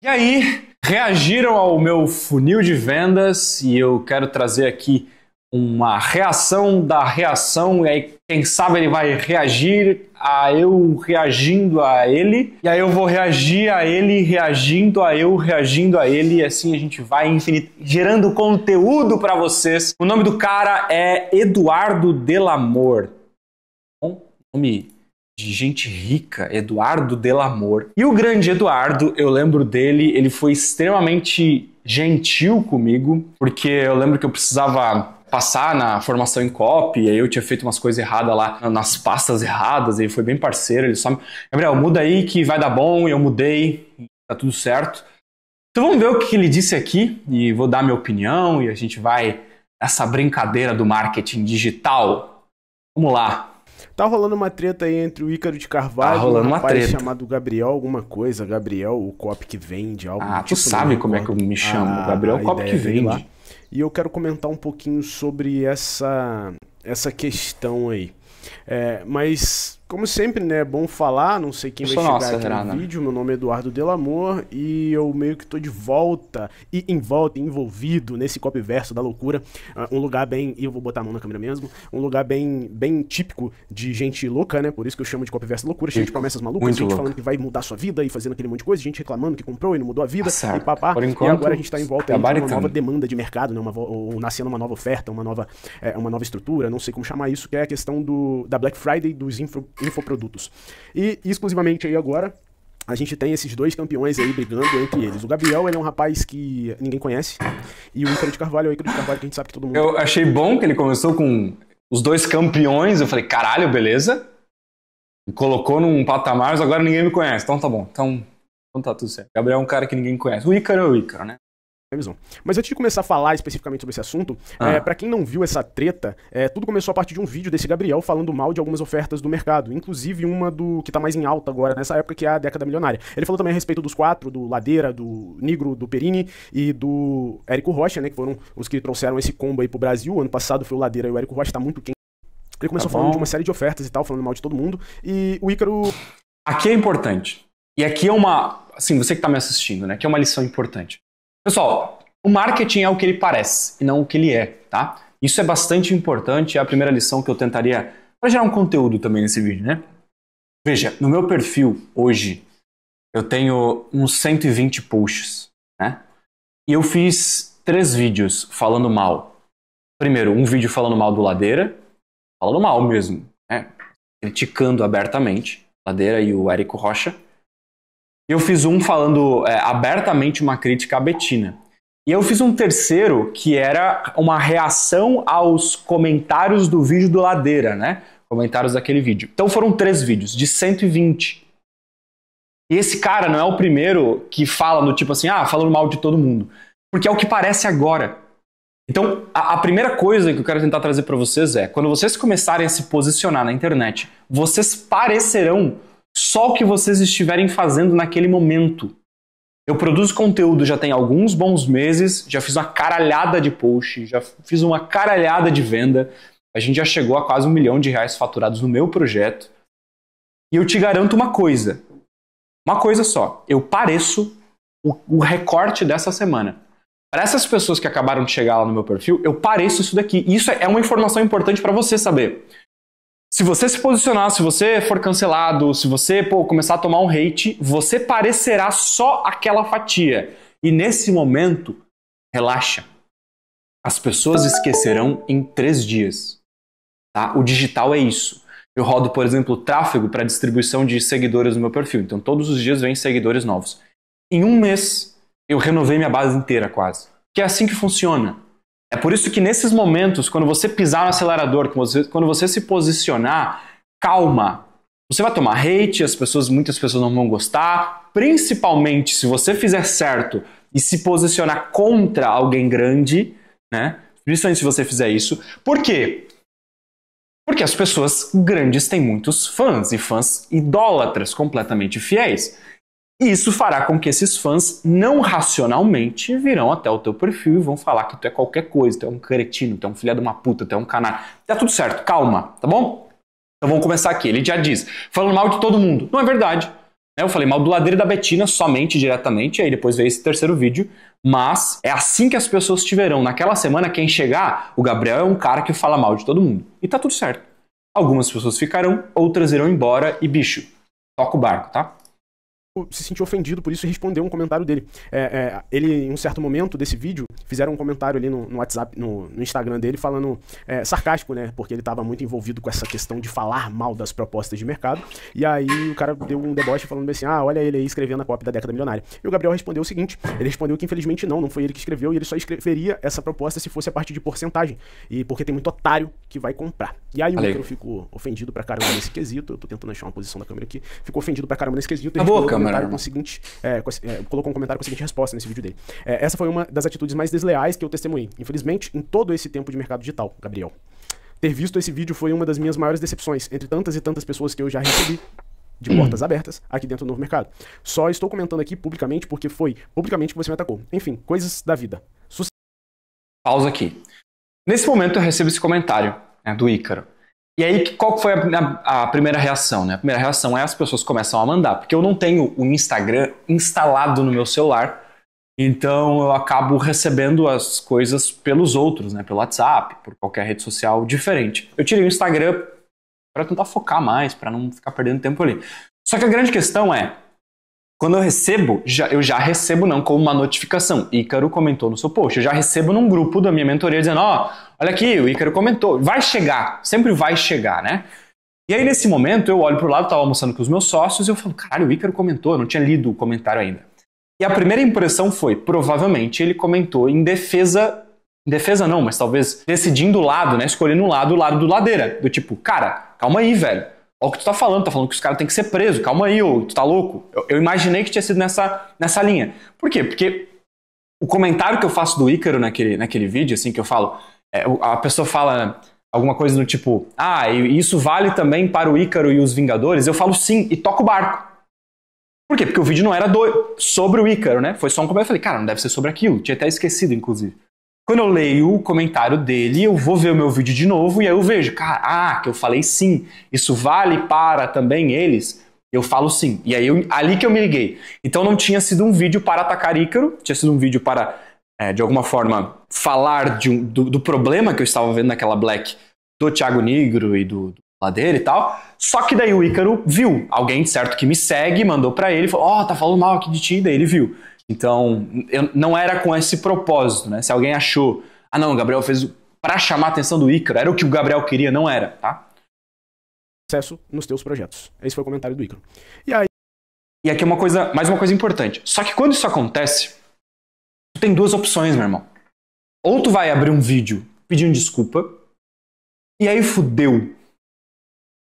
E aí, reagiram ao meu funil de vendas e eu quero trazer aqui uma reação da reação, e aí quem sabe ele vai reagir a eu reagindo a ele, e aí eu vou reagir a ele reagindo a eu reagindo a ele, e assim a gente vai infinito, gerando conteúdo para vocês. O nome do cara é Eduardo Delamor. Bom, nome de gente rica, Eduardo Delamor. E o grande Eduardo, eu lembro dele, ele foi extremamente gentil comigo, porque eu lembro que eu precisava passar na formação em copy, e aí eu tinha feito umas coisas erradas lá, nas pastas erradas, e ele foi bem parceiro, ele só me... Gabriel, muda aí que vai dar bom, e eu mudei, tá tudo certo. Então vamos ver o que ele disse aqui, e vou dar minha opinião, e a gente vai nessa brincadeira do marketing digital. Vamos lá. Tá rolando uma treta aí entre o Ícaro de Carvalho e um rapaz chamado Gabriel alguma coisa. Gabriel, o copy que vende, algo tu sabe como é que eu me chamo. Gabriel, o copy que vende. E eu quero comentar um pouquinho sobre essa questão aí. Mas, como sempre, né, é bom falar, não sei quem vai chegar aqui no vídeo, meu nome é Eduardo Delamor e eu meio que tô de volta e envolvido nesse copyverso da loucura, um lugar bem, e eu vou botar a mão na câmera mesmo, um lugar bem típico de gente louca, né, por isso que eu chamo de copyverso da loucura, cheio de promessas malucas, gente falando que vai mudar sua vida e fazendo aquele monte de coisa, gente reclamando que comprou e não mudou a vida, e papá, e agora a gente tá em volta aí de uma nova demanda de mercado, né, ou nascendo uma nova oferta, uma nova estrutura, não sei como chamar isso, que é a questão da Black Friday dos infoprodutos. E exclusivamente aí agora, a gente tem esses dois campeões aí brigando entre eles. O Gabriel, ele é um rapaz que ninguém conhece, e o Ícaro de Carvalho é o Ícaro de Carvalho que a gente sabe que todo mundo... Eu achei bom que ele começou com os dois campeões, eu falei, caralho, beleza? Me colocou num patamar, mas agora ninguém me conhece, então tá bom, então tá tudo certo. O Gabriel é um cara que ninguém conhece. O Ícaro é o Ícaro, né? Mas antes de começar a falar especificamente sobre esse assunto, pra quem não viu essa treta, tudo começou a partir de um vídeo desse Gabriel falando mal de algumas ofertas do mercado, inclusive uma que tá mais em alta agora nessa época, que é a década milionária. Ele falou também a respeito dos quatro, do Ladeira, do Nigro, do Perini e do Érico Rocha, né, que foram os que trouxeram esse combo aí pro Brasil. Ano passado foi o Ladeira e o Érico Rocha, tá muito quente. Ele começou falando de uma série de ofertas e tal, falando mal de todo mundo, e o Ícaro... Aqui é importante, e aqui é uma... Assim, você que tá me assistindo, né, aqui é uma lição importante. Pessoal, o marketing é o que ele parece e não o que ele é, tá? Isso é bastante importante, é a primeira lição que eu tentaria para gerar um conteúdo também nesse vídeo, né? Veja, no meu perfil hoje eu tenho uns 120 posts, né? E eu fiz 3 vídeos falando mal. Primeiro, um vídeo falando mal do Ladeira, falando mal mesmo, né? Criticando abertamente Ladeira e o Érico Rocha. E eu fiz um falando abertamente uma crítica à Betina. E eu fiz um terceiro que era uma reação aos comentários do vídeo do Ladeira, né? Comentários daquele vídeo. Então foram 3 vídeos, de 120. E esse cara não é o primeiro que fala do tipo assim, falando mal de todo mundo. Porque é o que parece agora. Então, a primeira coisa que eu quero tentar trazer para vocês é, quando vocês começarem a se posicionar na internet, vocês parecerão só o que vocês estiverem fazendo naquele momento. Eu produzo conteúdo já tem alguns bons meses, já fiz uma caralhada de post, já fiz uma caralhada de venda, a gente já chegou a quase R$1 milhão faturados no meu projeto. E eu te garanto uma coisa só, eu pareço o recorte dessa semana. Para essas pessoas que acabaram de chegar lá no meu perfil, eu pareço isso daqui. E isso é uma informação importante para você saber. Se você se posicionar, se você for cancelado, se você começar a tomar um hate, você parecerá só aquela fatia. E nesse momento, relaxa. As pessoas esquecerão em 3 dias. Tá? O digital é isso. Eu rodo, por exemplo, tráfego para distribuição de seguidores no meu perfil. Então todos os dias vem seguidores novos. Em 1 mês, eu renovei minha base inteira quase. Que é assim que funciona. É por isso que nesses momentos, quando você pisar no acelerador, quando você se posicionar, calma. Você vai tomar hate, muitas pessoas não vão gostar, principalmente se você fizer certo e se posicionar contra alguém grande, né? Principalmente se você fizer isso. Por quê? Porque as pessoas grandes têm muitos fãs, e fãs idólatras, completamente fiéis. E isso fará com que esses fãs, não racionalmente, virão até o teu perfil e vão falar que tu é qualquer coisa, tu é um cretino, tu é um filho de uma puta, tu é um canalha. Tá tudo certo, calma, tá bom? Então vamos começar aqui. Ele já diz, falando mal de todo mundo. Não é verdade. Eu falei mal do Ladeira e da Betina somente, diretamente, aí depois veio esse terceiro vídeo. Mas é assim que as pessoas te verão. Naquela semana, quem chegar, o Gabriel é um cara que fala mal de todo mundo. E tá tudo certo. Algumas pessoas ficarão, outras irão embora e, bicho, toca o barco, tá? Se sentiu ofendido por isso e respondeu um comentário dele. Ele, em um certo momento desse vídeo, fizeram um comentário ali no WhatsApp, no Instagram dele, falando sarcástico, né? Porque ele estava muito envolvido com essa questão de falar mal das propostas de mercado. E aí o cara deu um deboche falando assim, olha ele aí escrevendo a cópia da Década Milionária. E o Gabriel respondeu o seguinte, ele respondeu que infelizmente não foi ele que escreveu, e ele só escreveria essa proposta se fosse a partir de porcentagem. E porque tem muito otário que vai comprar. E aí o Ícaro ficou ofendido pra caramba nesse quesito. Eu tô tentando achar uma posição da câmera aqui. Ficou ofendido pra caramba nesse quesito. Com o seguinte, colocou um comentário com a seguinte resposta nesse vídeo dele. Essa foi uma das atitudes mais desleais que eu testemunhei, infelizmente, em todo esse tempo de mercado digital, Gabriel. Ter visto esse vídeo foi uma das minhas maiores decepções, entre tantas e tantas pessoas que eu já recebi de portas abertas aqui dentro do novo mercado. Só estou comentando aqui publicamente porque foi publicamente que você me atacou. Enfim, coisas da vida. Pausa aqui. Nesse momento eu recebo esse comentário, né, do Ícaro. E aí, qual foi a primeira reação? Né? A primeira reação é as pessoas começam a mandar, porque eu não tenho o Instagram instalado no meu celular, então eu acabo recebendo as coisas pelos outros, né? Pelo WhatsApp, por qualquer rede social diferente. Eu tirei o Instagram para tentar focar mais, para não ficar perdendo tempo ali. Só que a grande questão é, quando eu recebo, eu já recebo não como uma notificação. Ícaro comentou no seu post. Eu já recebo num grupo da minha mentoria dizendo, olha aqui, o Ícaro comentou. Vai chegar, sempre vai chegar, né? E aí nesse momento eu olho pro lado, tava almoçando com os meus sócios e eu falo, caralho, o Ícaro comentou, eu não tinha lido o comentário ainda. E a primeira impressão foi, provavelmente ele comentou em defesa não, mas talvez decidindo o lado, né? Escolhendo o lado do Ladeira. Do tipo, cara, calma aí, velho. Olha o que tu tá falando que os caras têm que ser presos. Calma aí, tu tá louco? Eu imaginei que tinha sido nessa linha. Por quê? Porque o comentário que eu faço do Ícaro naquele vídeo, assim, que eu falo, a pessoa fala alguma coisa do tipo, isso vale também para o Ícaro e os Vingadores? Eu falo sim, e toco o barco. Por quê? Porque o vídeo não era sobre o Ícaro, né? Foi só um comentário. Eu falei, cara, não deve ser sobre aquilo. Tinha até esquecido, inclusive. Quando eu leio o comentário dele, eu vou ver o meu vídeo de novo e aí eu vejo, cara, que eu falei sim, isso vale para também eles? Eu falo sim. E aí ali que eu me liguei. Então não tinha sido um vídeo para atacar Ícaro, tinha sido um vídeo para, de alguma forma, falar do problema que eu estava vendo naquela Black do Thiago Nigro e do Ladeira e tal. Só que daí o Ícaro viu. Alguém, certo, que me segue, mandou para ele, falou, tá falando mal aqui de ti, daí ele viu. Então, não era com esse propósito, né? Se alguém achou, não, o Gabriel fez para chamar a atenção do Ícaro, era o que o Gabriel queria, não era, tá? Sucesso nos teus projetos. Esse foi o comentário do Ícaro. E aqui mais uma coisa importante. Só que quando isso acontece, tu tem duas opções, meu irmão. Ou tu vai abrir um vídeo pedindo desculpa, e aí fudeu.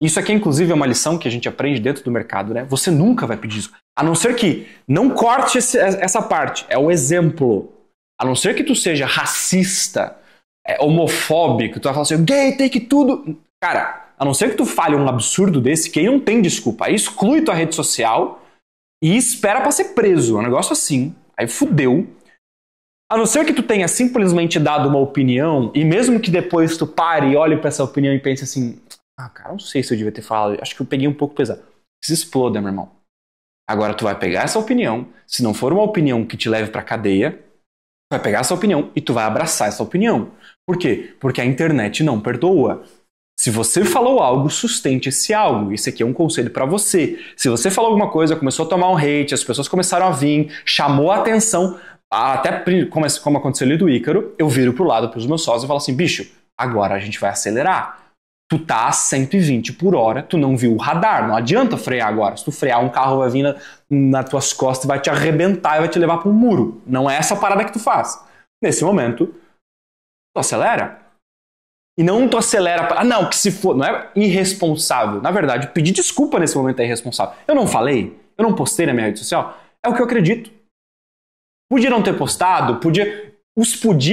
Isso aqui, inclusive, é uma lição que a gente aprende dentro do mercado, né? Você nunca vai pedir desculpa. A não ser que não corte essa parte. É o exemplo. A não ser que tu seja racista, homofóbico, tu vai falar assim, gay, tem que tudo... Cara, a não ser que tu fale um absurdo desse, que aí não tem desculpa. Aí exclui tua rede social e espera pra ser preso. É um negócio assim. Aí fudeu. A não ser que tu tenha simplesmente dado uma opinião e mesmo que depois tu pare e olhe pra essa opinião e pense assim, cara, não sei se eu devia ter falado, acho que eu peguei um pouco pesado. Se exploda, meu irmão. Agora tu vai pegar essa opinião, se não for uma opinião que te leve pra cadeia, tu vai pegar essa opinião e tu vai abraçar essa opinião. Por quê? Porque a internet não perdoa. Se você falou algo, sustente esse algo. Esse aqui é um conselho pra você. Se você falou alguma coisa, começou a tomar um hate, as pessoas começaram a vir, chamou a atenção, até como aconteceu ali do Ícaro, eu viro pro lado pros meus sócios e falo assim, bicho, agora a gente vai acelerar. Tu tá a 120 por hora, tu não viu o radar, não adianta frear agora. Se tu frear, um carro vai vir nas tuas costas e vai te arrebentar e vai te levar para um muro. Não é essa parada que tu faz. Nesse momento, tu acelera. E não tu acelera, não, que se for, não é irresponsável. Na verdade, pedir desculpa nesse momento é irresponsável. Eu não falei, eu não postei na minha rede social, é o que eu acredito. Podia não ter postado, podia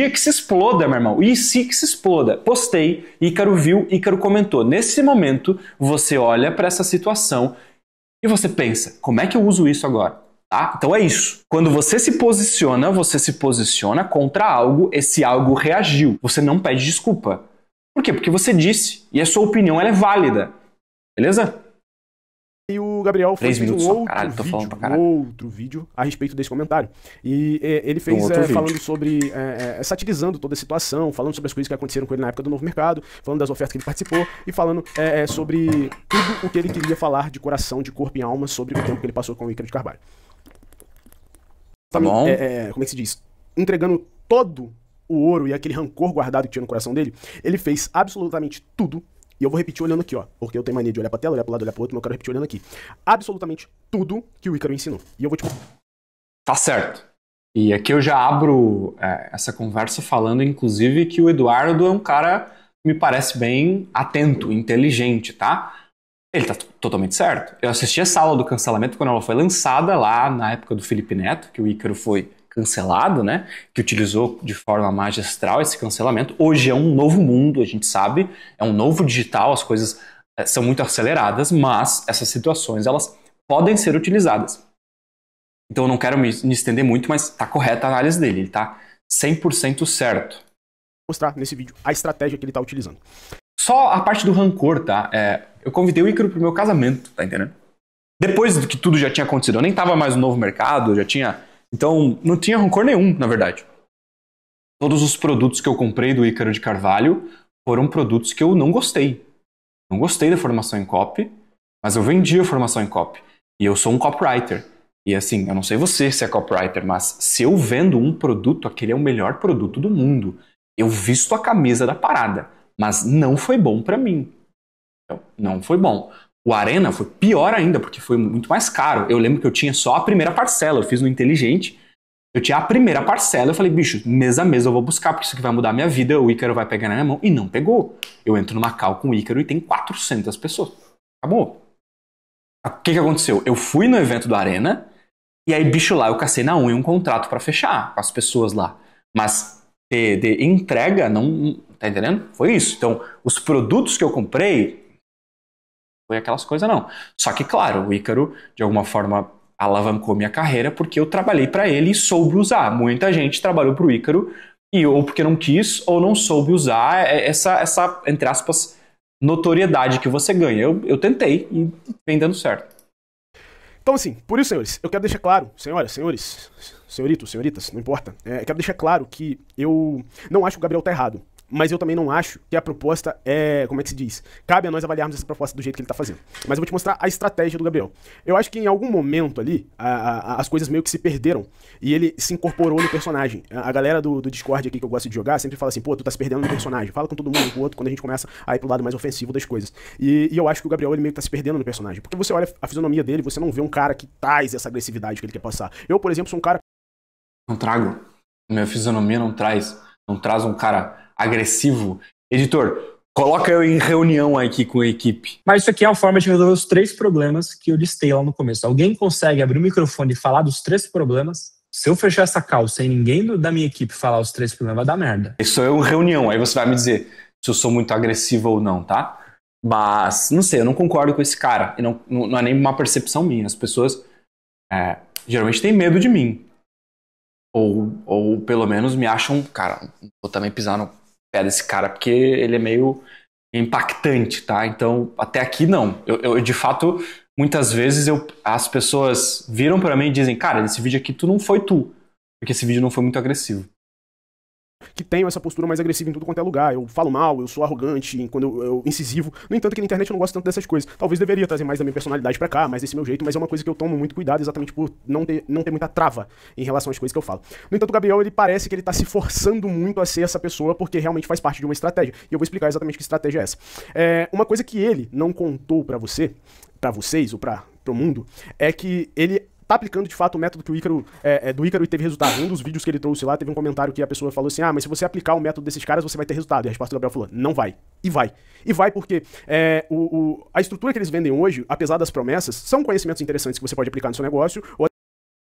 que se exploda, meu irmão. E se que se exploda. Postei, Ícaro viu, Ícaro comentou. Nesse momento, você olha para essa situação e você pensa, como é que eu uso isso agora? Tá? Então é isso. Quando você se posiciona contra algo, esse algo reagiu. Você não pede desculpa. Por quê? Porque você disse. E a sua opinião ela é válida. Beleza? E o Gabriel fez um outro vídeo a respeito desse comentário. E ele fez falando sobre, satirizando toda a situação, falando sobre as coisas que aconteceram com ele na época do Novo Mercado, falando das ofertas que ele participou e falando sobre tudo o que ele queria falar de coração, de corpo e alma sobre o tempo que ele passou com o Ícaro de Carvalho. Tá bom. Como é que se diz? Entregando todo o ouro e aquele rancor guardado que tinha no coração dele, ele fez absolutamente tudo. E eu vou repetir olhando aqui, ó, porque eu tenho mania de olhar pra tela, olhar pro lado, olhar pro outro, mas eu quero repetir olhando aqui. Absolutamente tudo que o Ícaro ensinou. E eu vou te... Tá certo. E aqui eu já abro essa conversa falando, inclusive, que o Eduardo é um cara, me parece bem atento, inteligente, tá? Ele tá totalmente certo. Eu assisti a Sala do Cancelamento quando ela foi lançada lá na época do Felipe Neto, que o Ícaro foi cancelado, né? Que utilizou de forma magistral esse cancelamento. Hoje é um novo mundo, a gente sabe, é um novo digital, as coisas são muito aceleradas, mas essas situações, elas podem ser utilizadas. Então eu não quero me estender muito, mas tá correta a análise dele, ele tá 100% certo. Vou mostrar nesse vídeo a estratégia que ele tá utilizando. Só a parte do rancor, tá? Eu convidei o Ícaro pro meu casamento, tá entendendo? Depois de que tudo já tinha acontecido, eu nem tava mais no Novo Mercado, já tinha... Então, não tinha rancor nenhum, na verdade. Todos os produtos que eu comprei do Ícaro de Carvalho foram produtos que eu não gostei. Não gostei da formação em copy, mas eu vendi a formação em copy. E eu sou um copywriter. E assim, eu não sei você se é copywriter, mas se eu vendo um produto, aquele é o melhor produto do mundo. Eu visto a camisa da parada, mas não foi bom pra mim. Então, não foi bom. O Arena foi pior ainda, porque foi muito mais caro. Eu lembro que eu tinha só a primeira parcela. Eu fiz no Inteligente. Eu tinha a primeira parcela. Eu falei, bicho, mês a mês eu vou buscar, porque isso aqui vai mudar a minha vida. O Ícaro vai pegar na minha mão. E não pegou. Eu entro numa call com o Ícaro e tem 400 pessoas. Acabou. O que aconteceu? Eu fui no evento do Arena. E aí, bicho, lá eu cacei na unha um contrato pra fechar com as pessoas lá. Mas de entrega, não... Tá entendendo? Foi isso. Então, os produtos que eu comprei... Foi aquelas coisas, não. Só que, claro, o Ícaro, de alguma forma, alavancou minha carreira porque eu trabalhei para ele e soube usar. Muita gente trabalhou pro Ícaro e ou porque não quis ou não soube usar essa entre aspas, notoriedade que você ganha. Eu tentei e vem dando certo. Então, assim, por isso, senhores, eu quero deixar claro, senhoras, senhores, senhoritos, senhoritas, não importa, eu quero deixar claro que eu não acho que o Gabriel tá errado. Mas eu também não acho que a proposta como é que se diz? Cabe a nós avaliarmos essa proposta do jeito que ele tá fazendo. Mas eu vou te mostrar a estratégia do Gabriel. Eu acho que em algum momento ali, as coisas meio que se perderam e ele se incorporou no personagem. A galera do Discord aqui que eu gosto de jogar sempre fala assim, pô, tu tá se perdendo no personagem. Fala com todo mundo, com o outro, quando a gente começa a ir pro lado mais ofensivo das coisas. E eu acho que o Gabriel, ele meio que tá se perdendo no personagem. Porque você olha a fisionomia dele, você não vê um cara que traz essa agressividade que ele quer passar. Eu, por exemplo, sou um cara... Não trago. Minha fisionomia não traz um cara agressivo. Editor, coloca eu em reunião aqui com a equipe. Mas isso aqui é uma forma de resolver os 3 problemas que eu listei lá no começo. Alguém consegue abrir o microfone e falar dos 3 problemas? Se eu fechar essa call sem ninguém da minha equipe falar os 3 problemas, vai dar merda. Isso é uma reunião, aí você vai me dizer se eu sou muito agressivo ou não, tá? Mas, não sei, eu não concordo com esse cara. E não é nem uma percepção minha. As pessoas geralmente têm medo de mim. Ou pelo menos me acham, cara, vou também pisar no pé desse cara, porque ele é meio impactante, tá? Então, até aqui não. Eu de fato, muitas vezes as pessoas viram pra mim e dizem, cara, esse vídeo aqui não foi tu, porque esse vídeo não foi muito agressivo. Que tenho essa postura mais agressiva em tudo quanto é lugar. Eu falo mal, eu sou arrogante, quando eu incisivo. No entanto, que na internet eu não gosto tanto dessas coisas. Talvez deveria trazer mais da minha personalidade pra cá, mais desse meu jeito, mas é uma coisa que eu tomo muito cuidado exatamente por não ter muita trava em relação às coisas que eu falo. No entanto, o Gabriel, ele parece que ele tá se forçando muito a ser essa pessoa, porque realmente faz parte de uma estratégia. E eu vou explicar exatamente que estratégia é essa. Uma coisa que ele não contou pra vocês, ou pro mundo, é que ele tá aplicando de fato o método que o Ícaro, do Ícaro e teve resultado. Um dos vídeos que ele trouxe lá, teve um comentário que a pessoa falou assim, mas se você aplicar o método desses caras, você vai ter resultado. E a resposta do Gabriel falou, não vai. E vai. E vai porque a estrutura que eles vendem hoje, apesar das promessas, são conhecimentos interessantes que você pode aplicar no seu negócio.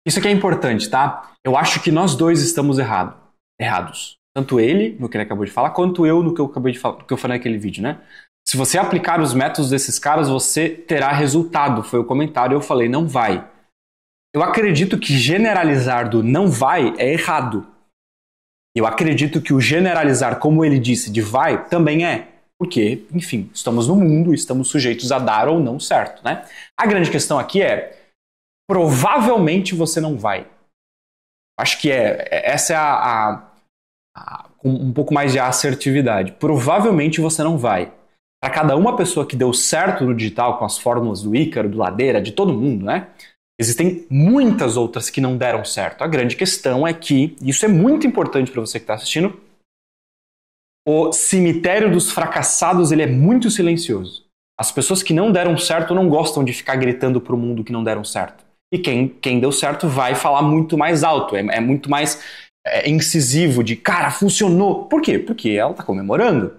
Isso aqui é importante, tá? Eu acho que nós dois estamos errados. Tanto ele, no que ele acabou de falar, quanto eu no que eu acabei de falar, no que eu falei naquele vídeo, né? Se você aplicar os métodos desses caras, você terá resultado. Foi o comentário, eu falei, não vai. Eu acredito que generalizar do não vai é errado. Eu acredito que o generalizar, como ele disse, de vai, também é. porque, enfim, estamos no mundo, estamos sujeitos a dar ou não certo, né? A grande questão aqui é, provavelmente você não vai. Acho que essa é um pouco mais de assertividade. Provavelmente você não vai. Para cada uma pessoa que deu certo no digital com as fórmulas do Ícaro, do Ladeira, de todo mundo, né? Existem muitas outras que não deram certo. A grande questão é que, isso é muito importante para você que está assistindo, o cemitério dos fracassados ele é muito silencioso. As pessoas que não deram certo não gostam de ficar gritando para o mundo que não deram certo. E quem deu certo vai falar muito mais alto, é muito mais incisivo de, cara, funcionou. Por quê? Porque ela está comemorando.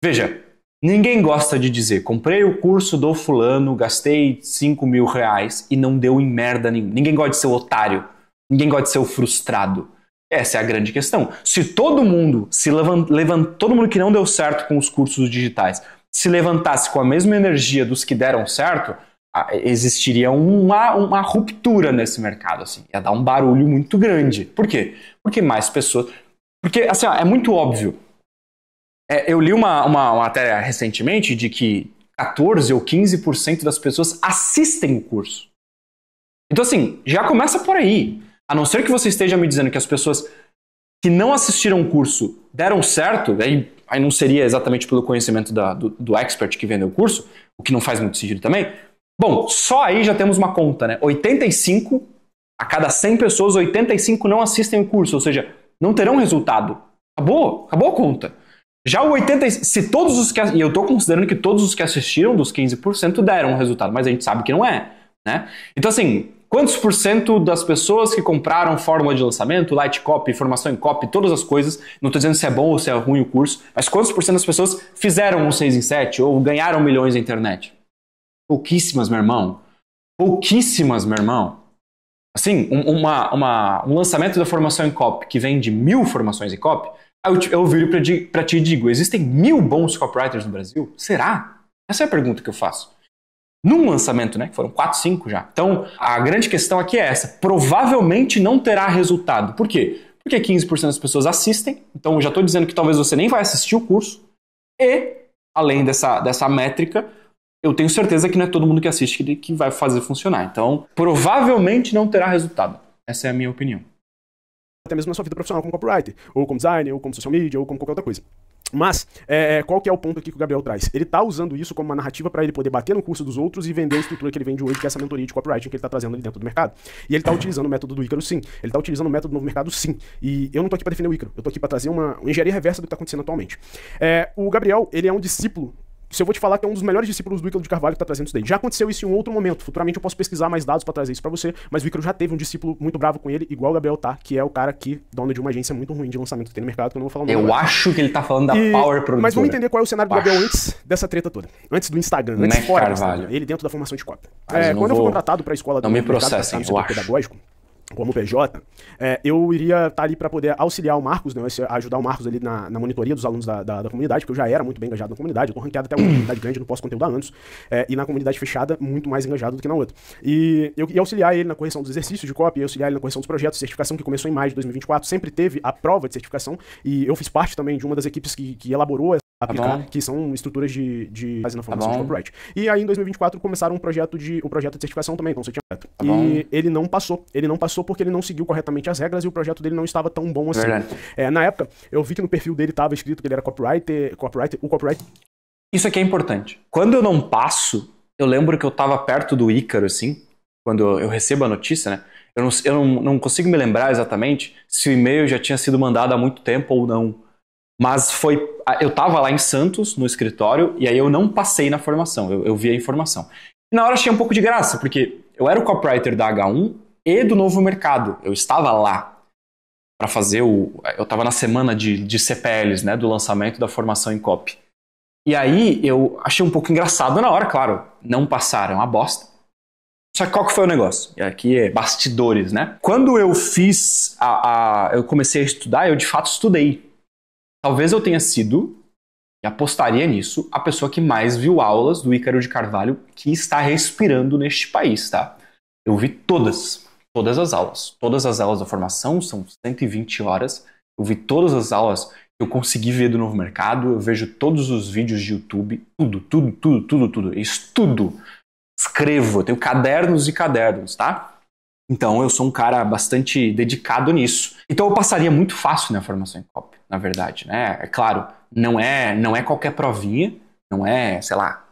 Veja, ninguém gosta de dizer, comprei o curso do fulano, gastei 5 mil reais e não deu em merda nenhuma. Ninguém gosta de ser o otário, ninguém gosta de ser o frustrado. Essa é a grande questão. Se todo mundo todo mundo que não deu certo com os cursos digitais se levantasse com a mesma energia dos que deram certo, existiria uma ruptura nesse mercado. Assim. Ia dar um barulho muito grande. Por quê? Porque mais pessoas... Porque, assim, é muito óbvio. Eu li uma matéria recentemente de que 14 ou 15% das pessoas assistem o curso. Então, assim, já começa por aí. A não ser que você esteja me dizendo que as pessoas que não assistiram o curso deram certo, aí não seria exatamente pelo conhecimento do expert que vendeu o curso, o que não faz muito sentido também. Bom, só aí já temos uma conta, né? 85, a cada 100 pessoas, 85 não assistem o curso, ou seja, não terão resultado. Acabou a conta. Já o 85, se todos os que... E eu estou considerando que todos os que assistiram, dos 15%, deram resultado, mas a gente sabe que não é, né? Então, assim... Quantos por cento das pessoas que compraram fórmula de lançamento, light copy, formação em copy, todas as coisas, não estou dizendo se é bom ou se é ruim o curso, mas quantos por cento das pessoas fizeram um 6 em 7 ou ganharam milhões na internet? Pouquíssimas, meu irmão. Pouquíssimas, meu irmão. Assim, um lançamento da formação em copy que vende 1000 formações em copy, eu viro para ti e digo, existem 1000 bons copywriters no Brasil? Será? Essa é a pergunta que eu faço. Num lançamento, né? Que foram 4, 5 já. Então, a grande questão aqui é essa. Provavelmente não terá resultado. Por quê? Porque 15% das pessoas assistem. Então, eu já estou dizendo que talvez você nem vai assistir o curso. E, além dessa métrica, eu tenho certeza que não é todo mundo que assiste que vai fazer funcionar. Então, provavelmente não terá resultado. Essa é a minha opinião. Até mesmo na sua vida profissional como copywriter, ou como designer, ou como social media, ou como qualquer outra coisa. Mas, qual que é o ponto aqui que o Gabriel traz? Ele tá usando isso como uma narrativa para ele poder bater no curso dos outros e vender a estrutura que ele vende hoje, que é essa mentoria de copywriting que ele tá trazendo ali dentro do mercado. E ele tá utilizando o método do Ícaro, sim. Ele tá utilizando o método do novo mercado, sim. E eu não tô aqui para defender o Ícaro, eu tô aqui para trazer uma engenharia reversa do que tá acontecendo atualmente. O Gabriel, ele é um discípulo. Se eu vou te falar que é um dos melhores discípulos do Ícaro de Carvalho que tá trazendo isso daí. Já aconteceu isso em um outro momento. Futuramente eu posso pesquisar mais dados para trazer isso para você, mas o Ícaro já teve um discípulo muito bravo com ele, igual o Gabriel tá, que é o cara que dono de uma agência muito ruim de lançamento que tem no mercado, que eu não vou falar o nome. Eu acho que ele tá falando da Power Produtora. Mas vamos entender qual é o cenário do Gabriel antes dessa treta toda. Antes do Instagram, antes fora do Instagram. Ele dentro da formação de copy. Quando eu fui contratado para a escola do mercado pedagógico, como PJ, eu iria estar ali para poder auxiliar o Marcos, né, ajudar o Marcos ali na monitoria dos alunos da comunidade, porque eu já era muito bem engajado na comunidade, eu tô ranqueado até uma comunidade grande no pós-conteúdo há anos, e na comunidade fechada, muito mais engajado do que na outra. E eu ia auxiliar ele na correção dos exercícios de copy, ia auxiliar ele na correção dos projetos, certificação que começou em maio de 2024, sempre teve a prova de certificação, e eu fiz parte também de uma das equipes que elaborou aplicar, que são estruturas de base na formação de copyright. E aí em 2024 começaram um projeto de certificação também, então você tinha e ele não passou porque ele não seguiu corretamente as regras e o projeto dele não estava tão bom assim. Na época, eu vi que no perfil dele estava escrito que ele era copywriter. Isso aqui é importante. Quando eu não passo, eu lembro que eu estava perto do Ícaro, assim, quando eu recebo a notícia, né? Eu não consigo me lembrar exatamente se o e-mail já tinha sido mandado há muito tempo ou não. Mas eu estava lá em Santos, no escritório, e aí eu não passei na formação, eu vi a informação. E na hora achei um pouco de graça, porque eu era o copywriter da H1 e do Novo Mercado. Eu estava lá para fazer eu estava na semana de CPLs, né, do lançamento da formação em copy. E aí eu achei um pouco engraçado na hora, claro, não passaram, uma bosta. Só que qual que foi o negócio? E aqui é bastidores, né? Quando eu fiz, eu comecei a estudar, eu de fato estudei. Talvez eu tenha sido, e apostaria nisso, a pessoa que mais viu aulas do Ícaro de Carvalho que está respirando neste país, tá? Eu vi todas as aulas. Todas as aulas da formação, são 120 horas. Eu vi todas as aulas eu consegui ver do Novo Mercado, eu vejo todos os vídeos de YouTube, tudo. Eu estudo, escrevo, eu tenho cadernos e cadernos, tá? Então eu sou um cara bastante dedicado nisso. Então eu passaria muito fácil na formação em copy, na verdade, né? É claro, não é qualquer provinha, não é, sei lá,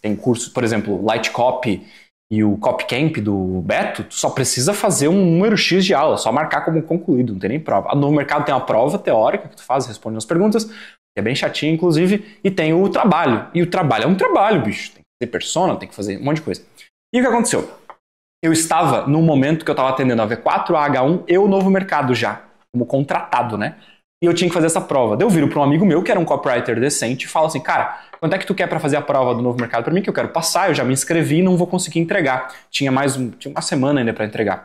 tem curso, por exemplo, Light Copy e o Copy Camp do Beto, tu só precisa fazer um número X de aula, só marcar como concluído, não tem nem prova. No mercado tem uma prova teórica que tu faz, responde as perguntas, que é bem chatinha, inclusive, e tem o trabalho. E o trabalho é um trabalho, bicho. Tem que ter persona, tem que fazer um monte de coisa. E o que aconteceu? Eu estava, no momento que eu estava atendendo a V4, a H1 e o Novo Mercado já, como contratado, né? E eu tinha que fazer essa prova. Daí eu viro para um amigo meu, que era um copywriter decente, e falo assim, cara, quanto é que tu quer para fazer a prova do Novo Mercado para mim? Que eu quero passar, eu já me inscrevi e não vou conseguir entregar. Tinha uma semana ainda para entregar.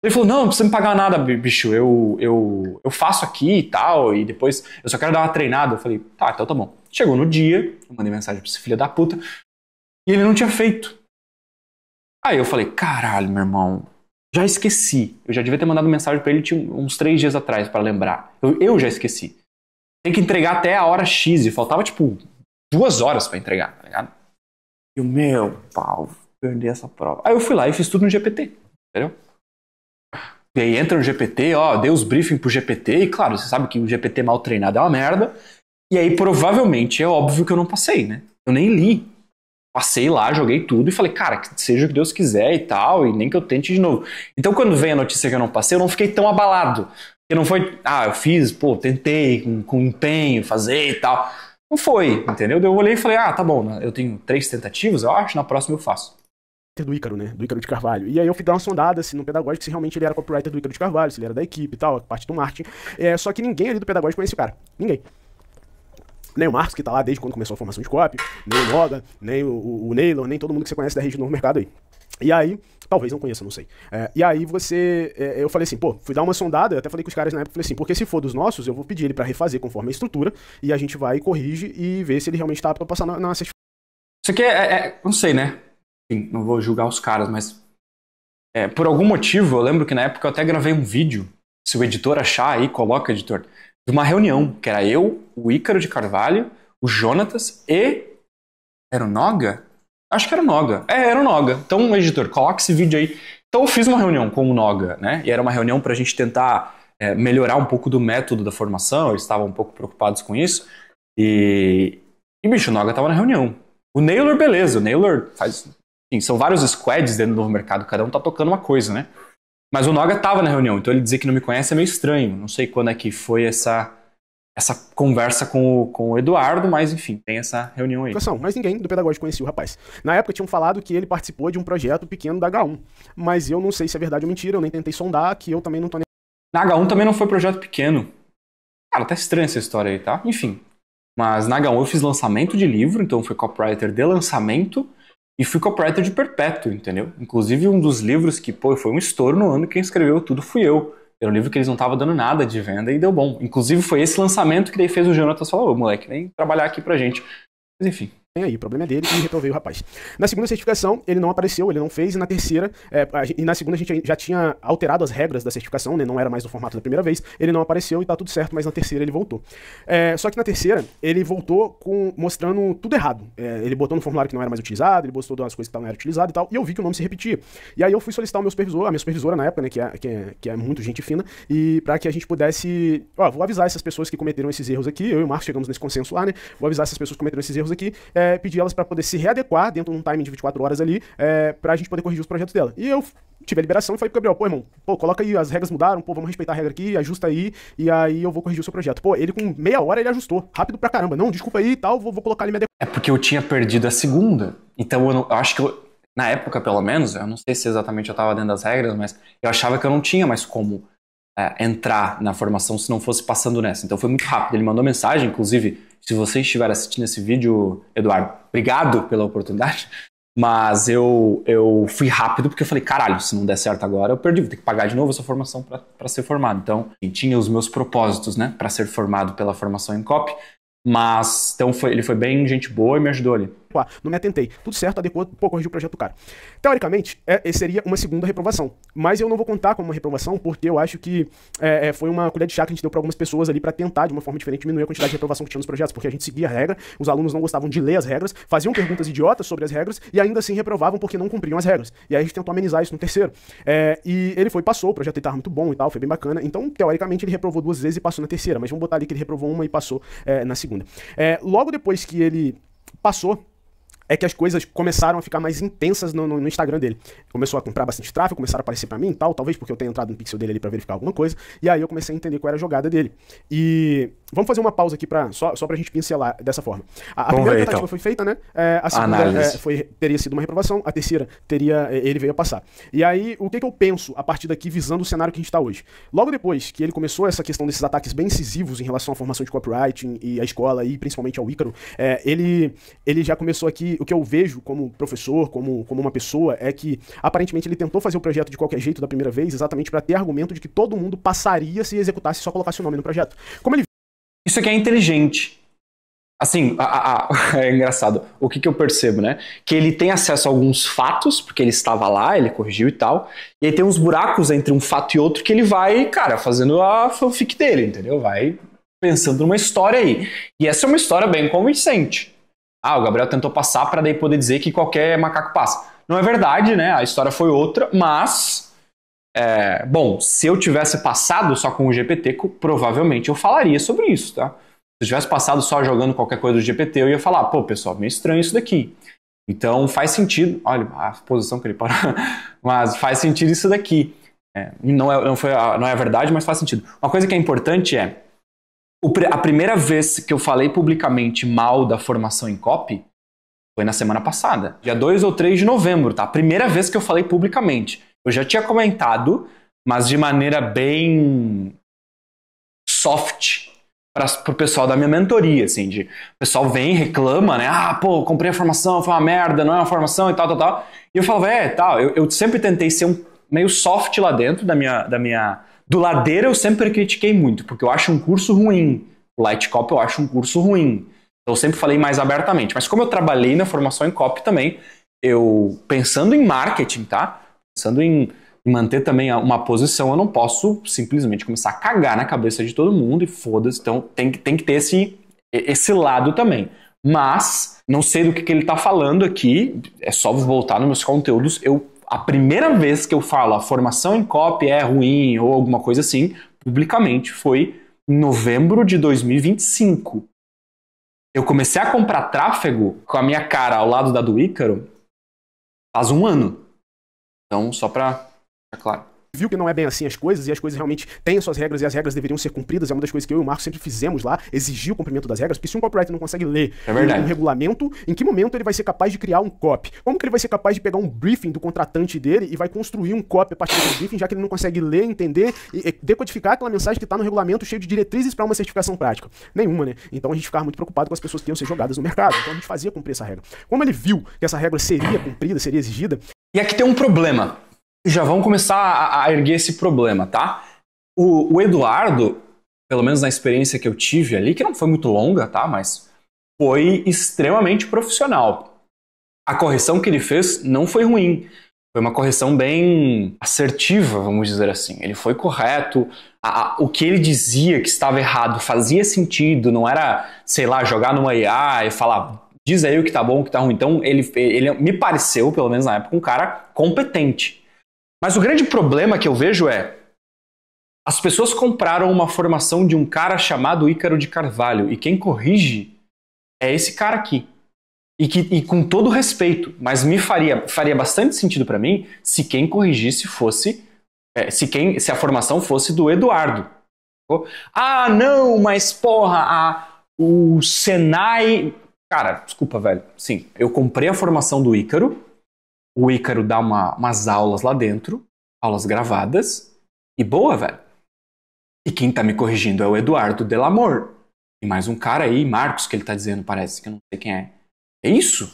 Ele falou, não precisa me pagar nada, bicho, eu faço aqui e tal, e depois eu só quero dar uma treinada. Eu falei, tá, então tá bom. Chegou no dia, eu mandei mensagem pra esse filho da puta, e ele não tinha feito. Aí eu falei, caralho, meu irmão, já esqueci. Eu já devia ter mandado mensagem pra ele uns 3 dias atrás para lembrar. Eu já esqueci. Tem que entregar até a hora X, e faltava, 2 horas para entregar, tá ligado? E o meu pau, perdi essa prova. Aí eu fui lá e fiz tudo no GPT, entendeu? E aí entra no GPT, dei os briefing pro GPT, e claro, você sabe que o GPT mal treinado é uma merda, e aí provavelmente é óbvio que eu não passei, né? Eu nem li. Passei lá, joguei tudo e falei, cara, que seja o que Deus quiser e tal, e nem que eu tente de novo. Então quando veio a notícia que eu não passei, eu não fiquei tão abalado. Porque não foi, eu fiz, tentei com empenho fazer e tal. Não foi, entendeu? Eu olhei e falei, tá bom, eu tenho 3 tentativas, eu acho, na próxima eu faço. Do Ícaro, né? Do Ícaro de Carvalho. E aí eu fui dar uma sondada assim, no Pedagógico se realmente ele era copywriter do Ícaro de Carvalho, se ele era da equipe e tal, a parte do marketing. Só que ninguém ali do Pedagógico conhecia o cara. Ninguém. Nem o Marcos, que tá lá desde quando começou a formação de copy, nem o Noga, nem o Naylor, nem todo mundo que você conhece da rede do Novo Mercado aí. E aí, talvez não conheça, não sei. E aí eu falei assim, fui dar uma sondada, eu até falei com os caras na época, falei assim, porque se for dos nossos, eu vou pedir ele pra refazer conforme a estrutura, e a gente vai, corrige e vê se ele realmente tá pra passar na certificação. Isso aqui não sei, né? Enfim, não vou julgar os caras, mas por algum motivo, eu lembro que na época eu até gravei um vídeo, se o editor achar aí, coloca editor, de uma reunião, que era eu, o Ícaro de Carvalho, o Jonatas e... Era o Noga? Acho que era o Noga. Era o Noga. Então, editor, coloca esse vídeo aí. Então eu fiz uma reunião com o Noga, né? E era uma reunião pra gente tentar melhorar um pouco do método da formação, eles estavam um pouco preocupados com isso. E bicho, o Noga tava na reunião. O Naylor, beleza, o Naylor faz... Enfim, são vários squads dentro do Novo Mercado, cada um tá tocando uma coisa, né? Mas o Noga tava na reunião, então ele dizer que não me conhece é meio estranho. Não sei quando é que foi essa conversa com o Eduardo, mas enfim, tem essa reunião aí. Mas ninguém do Pedagógico conhecia o rapaz. Na época tinham falado que ele participou de um projeto pequeno da H1, mas eu não sei se é verdade ou mentira, eu nem tentei sondar, que eu também não tô nem... Na H1 também não foi projeto pequeno. Cara, tá estranha essa história aí, tá? Enfim. Mas na H1 eu fiz lançamento de livro, então fui copywriter de lançamento e fui copywriter de perpétuo, entendeu? Inclusive um dos livros que, foi um estouro no ano, quem escreveu tudo fui eu. Era um livro que eles não estavam dando nada de venda e deu bom. Inclusive foi esse lançamento que daí fez o Jonatas falar, moleque, vem trabalhar aqui pra gente. Mas enfim. Aí, o problema é dele e reprovei o rapaz. Na segunda certificação, ele não apareceu, ele não fez, e na terceira, e na segunda a gente já tinha alterado as regras da certificação, né, não era mais no formato da primeira vez, ele não apareceu e tá tudo certo, mas na terceira ele voltou. Só que na terceira, ele voltou mostrando tudo errado. Ele botou no formulário que não era mais utilizado, ele botou as coisas que não eram utilizadas e tal, e eu vi que o nome se repetia. E aí eu fui solicitar o meu supervisor, a minha supervisora na época, né, que é muito gente fina, e pra que a gente pudesse, vou avisar essas pessoas que cometeram esses erros aqui, eu e o Marcos chegamos nesse consenso lá, né, vou avisar essas pessoas que cometeram esses erros aqui, pedir elas para poder se readequar dentro de um timing de 24 horas ali, pra gente poder corrigir os projetos dela. E eu tive a liberação e falei pro Gabriel, irmão, coloca aí, as regras mudaram, vamos respeitar a regra aqui, ajusta aí, e aí eu vou corrigir o seu projeto. Ele com meia hora ele ajustou, rápido pra caramba. Não, desculpa aí e tal, vou colocar ali minha adequação. É porque eu tinha perdido a segunda, então eu acho que na época pelo menos, eu não sei se exatamente eu tava dentro das regras, mas eu achava que eu não tinha mais como entrar na formação se não fosse passando nessa. Então foi muito rápido, ele mandou mensagem, inclusive, se você estiver assistindo esse vídeo, Eduardo, obrigado pela oportunidade, mas eu fui rápido porque eu falei, caralho, se não der certo agora, eu perdi, vou ter que pagar de novo essa formação para ser formado. Então, tinha os meus propósitos, né, para ser formado pela formação em copy, mas então ele foi bem gente boa e me ajudou ali. não me atentei. Tudo certo, adequou, pô, corrigiu o projeto do cara. Teoricamente, seria uma segunda reprovação. Mas eu não vou contar como uma reprovação, porque eu acho que foi uma colher de chá que a gente deu para algumas pessoas ali para tentar, de uma forma diferente, diminuir a quantidade de reprovação que tinha nos projetos, porque a gente seguia a regra, os alunos não gostavam de ler as regras, faziam perguntas idiotas sobre as regras e ainda assim reprovavam porque não cumpriam as regras. E aí a gente tentou amenizar isso no terceiro. E ele passou, o projeto estava muito bom e tal, foi bem bacana. Então, teoricamente, ele reprovou 2 vezes e passou na terceira, mas vamos botar ali que ele reprovou uma e passou na segunda. Logo depois que ele passou, é que as coisas começaram a ficar mais intensas no Instagram dele. Começou a comprar bastante tráfego, começaram a aparecer pra mim e tal, talvez porque eu tenha entrado no pixel dele ali pra verificar alguma coisa, e aí eu comecei a entender qual era a jogada dele. E vamos fazer uma pausa aqui só pra gente pincelar dessa forma. A primeira tentativa foi feita, né? A segunda teria sido uma reprovação, a terceira ele veio a passar. E aí, o que eu penso a partir daqui visando o cenário que a gente tá hoje? Logo depois que ele começou essa questão desses ataques bem incisivos em relação à formação de copywriting e à escola e principalmente ao Ícaro, ele já começou aqui. O que eu vejo como professor, como uma pessoa, é que aparentemente ele tentou fazer o projeto de qualquer jeito da primeira vez, exatamente para ter argumento de que todo mundo passaria se executasse e só colocasse o nome no projeto. Isso aqui é inteligente. Assim, é engraçado. O que eu percebo, né? Que ele tem acesso a alguns fatos, porque ele estava lá, ele corrigiu e tal, e aí tem uns buracos entre um fato e outro que ele vai, cara, fazendo a fanfic dele, entendeu? Vai pensando numa história aí. E essa é uma história bem convincente. O Gabriel tentou passar para daí poder dizer que qualquer macaco passa. Não é verdade, né? A história foi outra, mas... bom, se eu tivesse passado só com o GPT, provavelmente eu falaria sobre isso, tá? Se eu tivesse passado só jogando qualquer coisa do GPT, eu ia falar, pô, pessoal, meio estranho isso daqui. Então faz sentido... Olha a posição que ele parou. Mas faz sentido isso daqui. Não é a verdade, mas faz sentido. Uma coisa que é importante é... A primeira vez que eu falei publicamente mal da formação em copy foi na semana passada, dia 2 ou 3 de novembro, tá? A primeira vez que eu falei publicamente. Eu já tinha comentado, mas de maneira bem soft para o pessoal da minha mentoria, assim, o pessoal vem e reclama, né? Pô, comprei a formação, foi uma merda, não é uma formação e tal. E eu falava, tal, eu sempre tentei ser meio soft lá dentro do Ladeira eu sempre critiquei muito, porque eu acho um curso ruim. O Light Copy eu acho um curso ruim. Então eu sempre falei mais abertamente. Mas como eu trabalhei na formação em copy também, eu, pensando em marketing, tá? Pensando em manter também uma posição, eu não posso simplesmente começar a cagar na cabeça de todo mundo e foda-se. Então tem que ter esse lado também. Mas, não sei do que ele tá falando aqui, é só voltar nos meus conteúdos. A primeira vez que eu falo a formação em copy é ruim ou alguma coisa assim, publicamente, foi em novembro de 2025. Eu comecei a comprar tráfego com a minha cara ao lado da do Ícaro faz 1 ano. Então, só pra ficar claro. Viu que não é bem assim as coisas, e as coisas realmente têm suas regras, e as regras deveriam ser cumpridas. É uma das coisas que eu e o Marcos sempre fizemos lá, exigir o cumprimento das regras, porque se um copywriter não consegue ler um regulamento, em que momento ele vai ser capaz de criar um copy? Como que ele vai ser capaz de pegar um briefing do contratante dele e vai construir um copy a partir desse briefing, já que ele não consegue ler, entender e decodificar aquela mensagem que está no regulamento cheio de diretrizes para uma certificação prática? Nenhuma, né? Então a gente ficava muito preocupado com as pessoas que iam ser jogadas no mercado. Então a gente fazia cumprir essa regra. Como ele viu que essa regra seria cumprida, seria exigida... E aqui tem um problema. Já vamos começar a erguer esse problema, tá? O Eduardo, pelo menos na experiência que eu tive ali, que não foi muito longa, tá? Mas foi extremamente profissional. A correção que ele fez não foi ruim. Foi uma correção bem assertiva, vamos dizer assim. Ele foi correto. O que ele dizia que estava errado fazia sentido. Não era, sei lá, jogar numa IA e falar, diz aí o que tá bom, o que tá ruim. Então, ele me pareceu, pelo menos na época, um cara competente. Mas o grande problema que eu vejo é as pessoas compraram uma formação de um cara chamado Ícaro de Carvalho e quem corrige é esse cara aqui. E com todo respeito, mas faria bastante sentido para mim se quem corrigisse fosse se a formação fosse do Eduardo. Não, mas porra, o Senai... Cara, desculpa, velho. Sim, eu comprei a formação do Ícaro. O Ícaro dá umas aulas lá dentro, aulas gravadas, e boa, velho. E quem tá me corrigindo é o Eduardo Delamor. E mais um cara aí, Marcos, que ele tá dizendo, parece, que eu não sei quem é. É isso?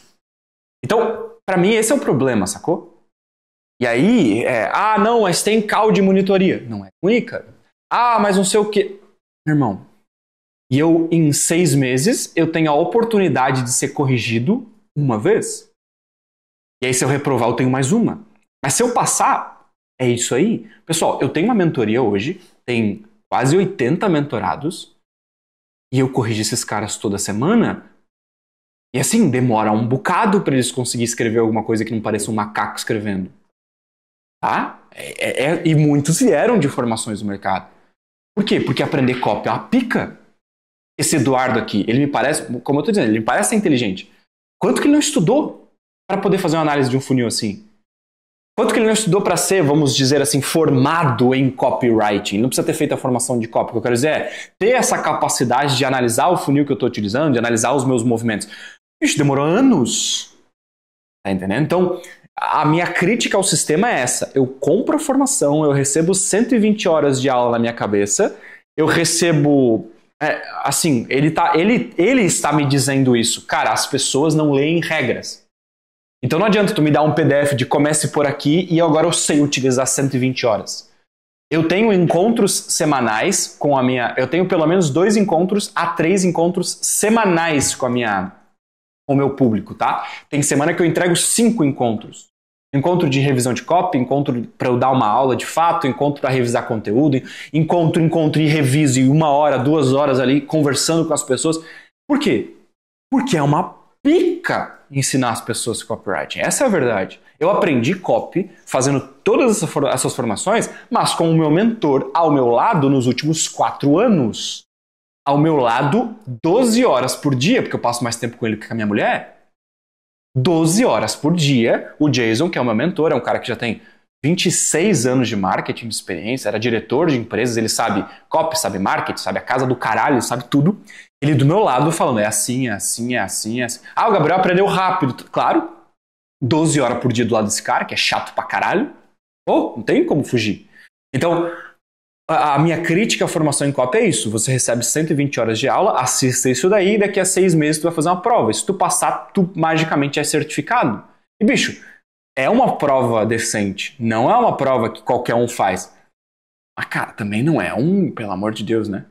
Então, pra mim, esse é o problema, sacou? E aí, não, mas tem call de monitoria. Não é com o Ícaro. Mas não sei o quê. Meu irmão, e eu, em 6 meses, eu tenho a oportunidade de ser corrigido uma vez. E aí se eu reprovar, eu tenho mais uma. Mas se eu passar, é isso aí. Pessoal, eu tenho uma mentoria hoje, tem quase 80 mentorados, e eu corrijo esses caras toda semana. E assim, demora um bocado para eles conseguirem escrever alguma coisa que não pareça um macaco escrevendo. Tá? E muitos vieram de formações do mercado. Por quê? Porque aprender copy é uma pica. Esse Eduardo aqui, ele me parece, como eu tô dizendo, ele me parece ser inteligente. Quanto que ele não estudou para poder fazer uma análise de um funil assim? Quanto que ele não estudou para ser, vamos dizer assim, formado em copywriting? Ele não precisa ter feito a formação de copy. O que eu quero dizer é ter essa capacidade de analisar o funil que eu estou utilizando, de analisar os meus movimentos. Isso demorou anos. Tá entendendo? Então, a minha crítica ao sistema é essa. Eu compro a formação, eu recebo 120 horas de aula na minha cabeça, eu recebo... assim, ele está me dizendo isso. Cara, as pessoas não leem regras. Então não adianta tu me dar um PDF de comece por aqui e agora eu sei utilizar 120 horas. Eu tenho encontros semanais com a minha... Eu tenho pelo menos 2 encontros a 3 encontros semanais com o meu público, tá? Tem semana que eu entrego 5 encontros. Encontro de revisão de copy, encontro para eu dar uma aula de fato, encontro para revisar conteúdo, encontro e reviso em 1 hora, 2 horas ali conversando com as pessoas. Por quê? Porque é uma pica ensinar as pessoas copywriting. Essa é a verdade. Eu aprendi copy fazendo todas essas formações, mas com o meu mentor ao meu lado nos últimos 4 anos. Ao meu lado 12 horas por dia, porque eu passo mais tempo com ele que com a minha mulher. 12 horas por dia. O Jason, que é o meu mentor, é um cara que já tem 26 anos de marketing de experiência, era diretor de empresas, ele sabe copy, sabe marketing, sabe a casa do caralho, sabe tudo. Ele do meu lado falando, é assim, é assim, é assim, é assim. Ah, o Gabriel aprendeu rápido. Claro, 12 horas por dia do lado desse cara, que é chato pra caralho. Pô, não tem como fugir. Então, a minha crítica à formação em copy é isso. Você recebe 120 horas de aula, assista isso daí, e daqui a 6 meses tu vai fazer uma prova. E se tu passar, tu magicamente é certificado. E, bicho, é uma prova decente. Não é uma prova que qualquer um faz. Mas, cara, também não é pelo amor de Deus, né?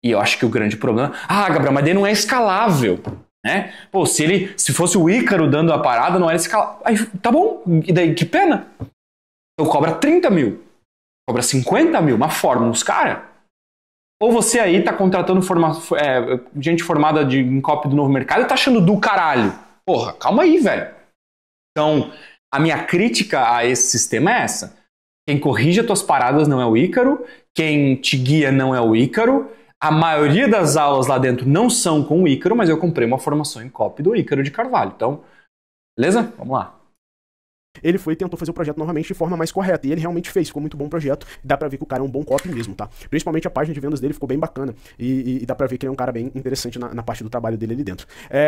E eu acho que o grande problema... Ah, Gabriel, mas daí não é escalável, né? Pô, se fosse o Ícaro dando a parada, não era escalável. Aí, tá bom, e daí, que pena. Então cobra 30 mil, cobra 50 mil, uma forma uns caras. Ou você aí tá contratando gente formada em copy do novo mercado e tá achando do caralho. Porra, calma aí, velho. Então, a minha crítica a esse sistema é essa. Quem corrige as tuas paradas não é o Ícaro, quem te guia não é o Ícaro. A maioria das aulas lá dentro não são com o Ícaro, mas eu comprei uma formação em copy do Ícaro de Carvalho. Então, beleza? Vamos lá. Ele foi e tentou fazer o projeto novamente de forma mais correta. E ele realmente fez, ficou muito bom o projeto. Dá pra ver que o cara é um bom copy mesmo, tá? Principalmente a página de vendas dele ficou bem bacana. E dá pra ver que ele é um cara bem interessante na parte do trabalho dele ali dentro.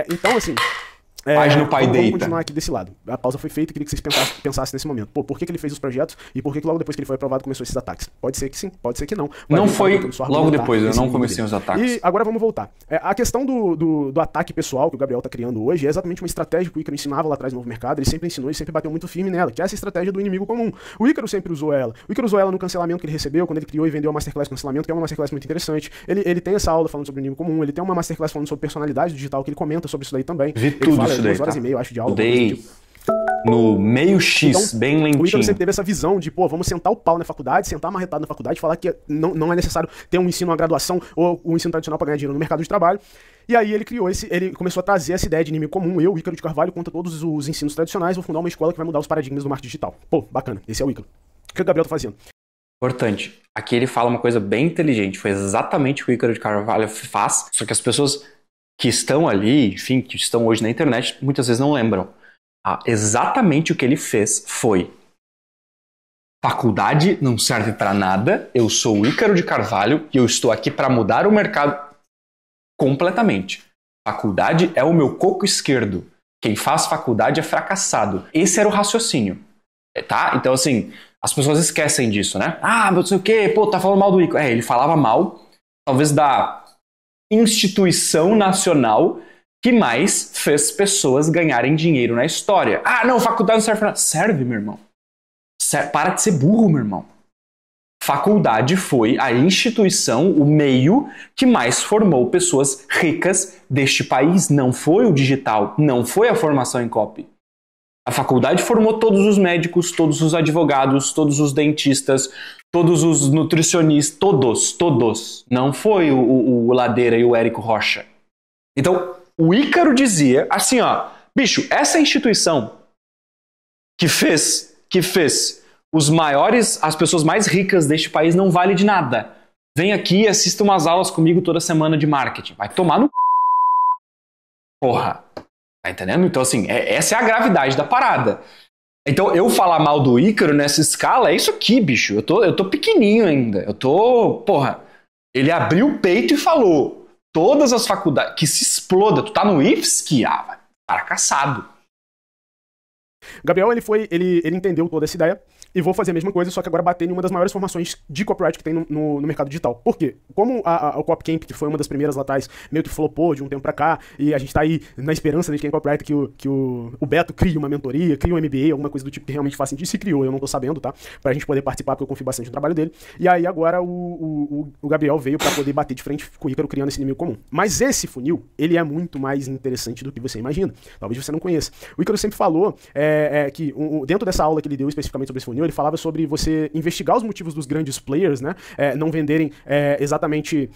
Então, assim... Página no Pai Data. Vamos continuar aqui desse lado. A pausa foi feita e queria que vocês pensassem nesse momento. Pô, por que ele fez os projetos e por que logo depois que ele foi aprovado começou esses ataques? Pode ser que sim, pode ser que não. Não foi logo depois, eu não comecei os ataques. E agora vamos voltar. A questão do ataque pessoal que o Gabriel tá criando hoje é exatamente uma estratégia que o Ícaro ensinava lá atrás no novo mercado. Ele sempre ensinou e sempre bateu muito firme nela, que é essa estratégia do inimigo comum. O Ícaro sempre usou ela. O Ícaro usou ela no cancelamento que ele recebeu, quando ele criou e vendeu a Masterclass Cancelamento, que é uma Masterclass muito interessante. Ele tem essa aula falando sobre o inimigo comum, ele tem uma Masterclass falando sobre personalidade digital, que ele comenta sobre isso daí também. Vi tudo isso daí, 2 horas e meia, eu acho, de aula. Dei no meio X, então, bem lentinho. O Ícaro sempre teve essa visão de, pô, vamos sentar o pau na faculdade, sentar marretado na faculdade, falar que não é necessário ter um ensino, uma graduação ou um ensino tradicional para ganhar dinheiro no mercado de trabalho. E aí ele começou a trazer essa ideia de inimigo comum. Eu, Ícaro de Carvalho, contra todos os ensinos tradicionais, vou fundar uma escola que vai mudar os paradigmas do marketing digital. Pô, bacana, esse é o Ícaro. O que o Gabriel tá fazendo? Importante. Aqui ele fala uma coisa bem inteligente. Foi exatamente o que o Ícaro de Carvalho faz, só que as pessoas que estão ali, enfim, que estão hoje na internet, muitas vezes não lembram. Exatamente o que ele fez foi: faculdade não serve para nada, eu sou o Ícaro de Carvalho e eu estou aqui para mudar o mercado completamente. Faculdade é o meu coco esquerdo. Quem faz faculdade é fracassado. Esse era o raciocínio, tá? Então, assim, as pessoas esquecem disso, né? Ah, não sei o quê, pô, tá falando mal do Ícaro. Ele falava mal, talvez, da instituição nacional que mais fez pessoas ganharem dinheiro na história. Ah, não, faculdade não serve pra nada. Serve, meu irmão. Para de ser burro, meu irmão. faculdade foi a instituição, o meio que mais formou pessoas ricas deste país. Não foi o digital, não foi a formação em copy. A faculdade formou todos os médicos, todos os advogados, todos os dentistas, todos os nutricionistas, todos. Não foi o Ladeira e o Érico Rocha. Então, o Ícaro dizia assim, ó, bicho, essa instituição que fez as pessoas mais ricas deste país não vale de nada. Vem aqui e assista umas aulas comigo toda semana de marketing. Vai tomar no porra. Tá entendendo? Então, assim, essa é a gravidade da parada. Então, eu falar mal do Ícaro nessa escala é isso aqui, bicho. Eu tô pequenininho ainda. Porra. Ele abriu o peito e falou: todas as faculdades, que se exploda. Tu tá no IFSC? Vai para caçado. Gabriel, ele entendeu toda essa ideia e vou fazer a mesma coisa, só que agora bater em uma das maiores formações de copyright que tem no mercado digital. Por quê? Como o CopCamp, que foi uma das primeiras lá atrás, meio que flopou de um tempo pra cá, e a gente tá aí na esperança de quem é copyright que o Beto crie uma mentoria, crie um MBA, alguma coisa do tipo que realmente faça sentido. Se criou, eu não tô sabendo, tá? Pra gente poder participar, porque eu confio bastante no trabalho dele. E aí agora o Gabriel veio pra poder bater de frente com o Ícaro, criando esse inimigo comum. Mas esse funil, ele é muito mais interessante do que você imagina. Talvez você não conheça. O Ícaro sempre falou que dentro dessa aula que ele deu especificamente sobre esse funil, ele falava sobre você investigar os motivos dos grandes players, né? Não venderem exatamente...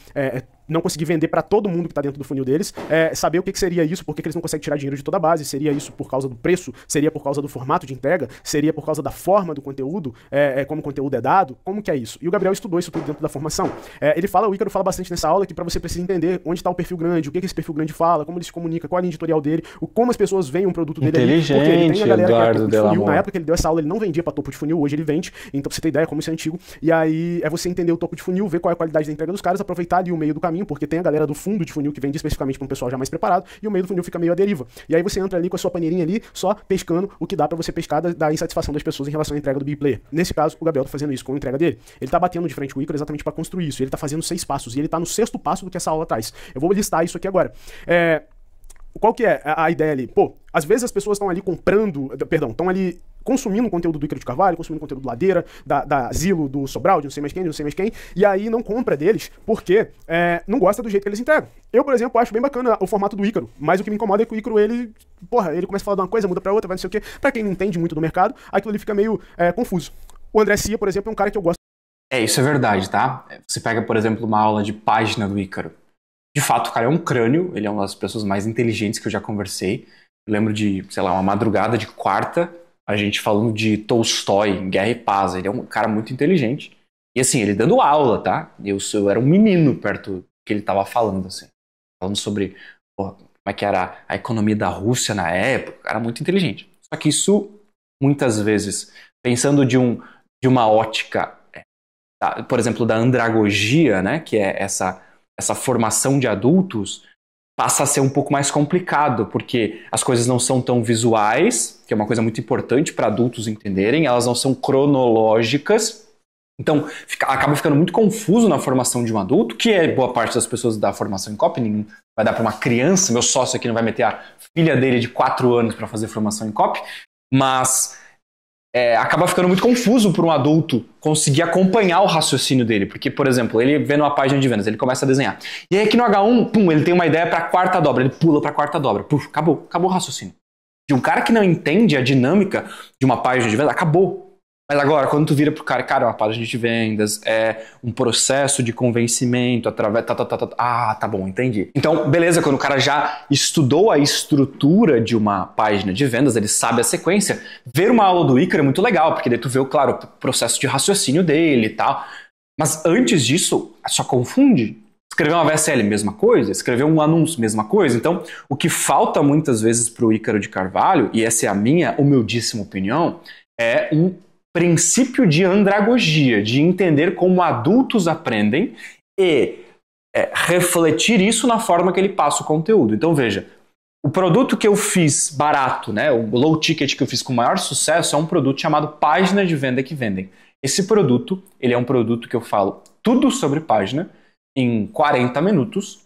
não conseguir vender para todo mundo que está dentro do funil deles, saber o que seria isso, por que eles não conseguem tirar dinheiro de toda a base, seria isso por causa do preço, seria por causa do formato de entrega, seria por causa da forma do conteúdo, como o conteúdo é dado, como que é isso? E o Gabriel estudou isso tudo dentro da formação. O Ícaro fala bastante nessa aula que para você precisa entender onde está o perfil grande, o que esse perfil grande fala, como ele se comunica, qual é a linha editorial dele, como as pessoas veem um produto dele ali, porque ele tem a galera Eduardo que é funil. Na época que ele deu essa aula, ele não vendia para topo de funil, hoje ele vende, então pra você ter ideia como isso é antigo, e aí é você entender o topo de funil, ver qual é a qualidade da entrega dos caras, aproveitar ali o meio do caminho, porque tem a galera do fundo de funil que vende especificamente para um pessoal já mais preparado, e o meio do funil fica meio à deriva. E aí você entra ali com a sua paneirinha ali, só pescando o que dá para você pescar da insatisfação das pessoas em relação à entrega do big player. Nesse caso, o Gabriel tá fazendo isso com a entrega dele. Ele tá batendo de frente com o Ícaro exatamente para construir isso. E ele tá fazendo 6 passos, e ele tá no 6º passo do que essa aula traz. Eu vou listar isso aqui agora. Qual que é a ideia ali? Pô, às vezes as pessoas estão ali estão ali consumindo o conteúdo do Ícaro de Carvalho, consumindo o conteúdo do Ladeira, da Zilo, do Sobral, de não sei mais quem, e aí não compra deles porque não gosta do jeito que eles entregam. Eu, por exemplo, acho bem bacana o formato do Ícaro, mas o que me incomoda é que o Ícaro, ele começa a falar de uma coisa, muda pra outra, vai não sei o quê. Pra quem não entende muito do mercado, aquilo ali fica meio confuso. O André Cia, por exemplo, é um cara que eu gosto. Isso é verdade, tá? Você pega, por exemplo, uma aula de página do Ícaro. De fato, o cara é um crânio, ele é uma das pessoas mais inteligentes que eu já conversei. Eu lembro de, sei lá, uma madrugada de quarta, a gente falando de Tolstói, Guerra e Paz. Ele é um cara muito inteligente. E assim, ele dando aula, tá? Eu era um menino perto do que ele tava falando, assim. Falando sobre como é que era a economia da Rússia na época. Era muito inteligente. Só que isso, muitas vezes, pensando de uma ótica, por exemplo, da andragogia, né? Que é essa formação de adultos, passa a ser um pouco mais complicado, porque as coisas não são tão visuais, que é uma coisa muito importante para adultos entenderem, elas não são cronológicas, então acaba ficando muito confuso na formação de um adulto, que é boa parte das pessoas da formação em copy, ninguém vai dar para uma criança, meu sócio aqui não vai meter a filha dele de 4 anos para fazer formação em copy, mas acaba ficando muito confuso para um adulto conseguir acompanhar o raciocínio dele. Porque, por exemplo, ele vê numa página de vendas, ele começa a desenhar. E aí aqui no H1, ele tem uma ideia para a 4ª dobra, ele pula para a 4ª dobra. Puf, acabou o raciocínio. De um cara que não entende a dinâmica de uma página de vendas, acabou. Mas agora, quando tu vira pro cara, uma página de vendas, é um processo de convencimento através... tá bom, entendi. Então, beleza, quando o cara já estudou a estrutura de uma página de vendas, ele sabe a sequência, ver uma aula do Ícaro é muito legal, porque daí tu vê, claro, o processo de raciocínio dele e tal. Mas antes disso, só confunde. Escrever uma VSL, mesma coisa. Escrever um anúncio, mesma coisa. Então, o que falta muitas vezes pro Ícaro de Carvalho, e essa é a minha humildíssima opinião, é um princípio de andragogia, de entender como adultos aprendem e refletir isso na forma que ele passa o conteúdo. Então veja, o produto que eu fiz barato, né, o low ticket que eu fiz com maior sucesso é um produto chamado Página de Venda que Vendem. Esse produto, ele é um produto que eu falo tudo sobre página em 40 minutos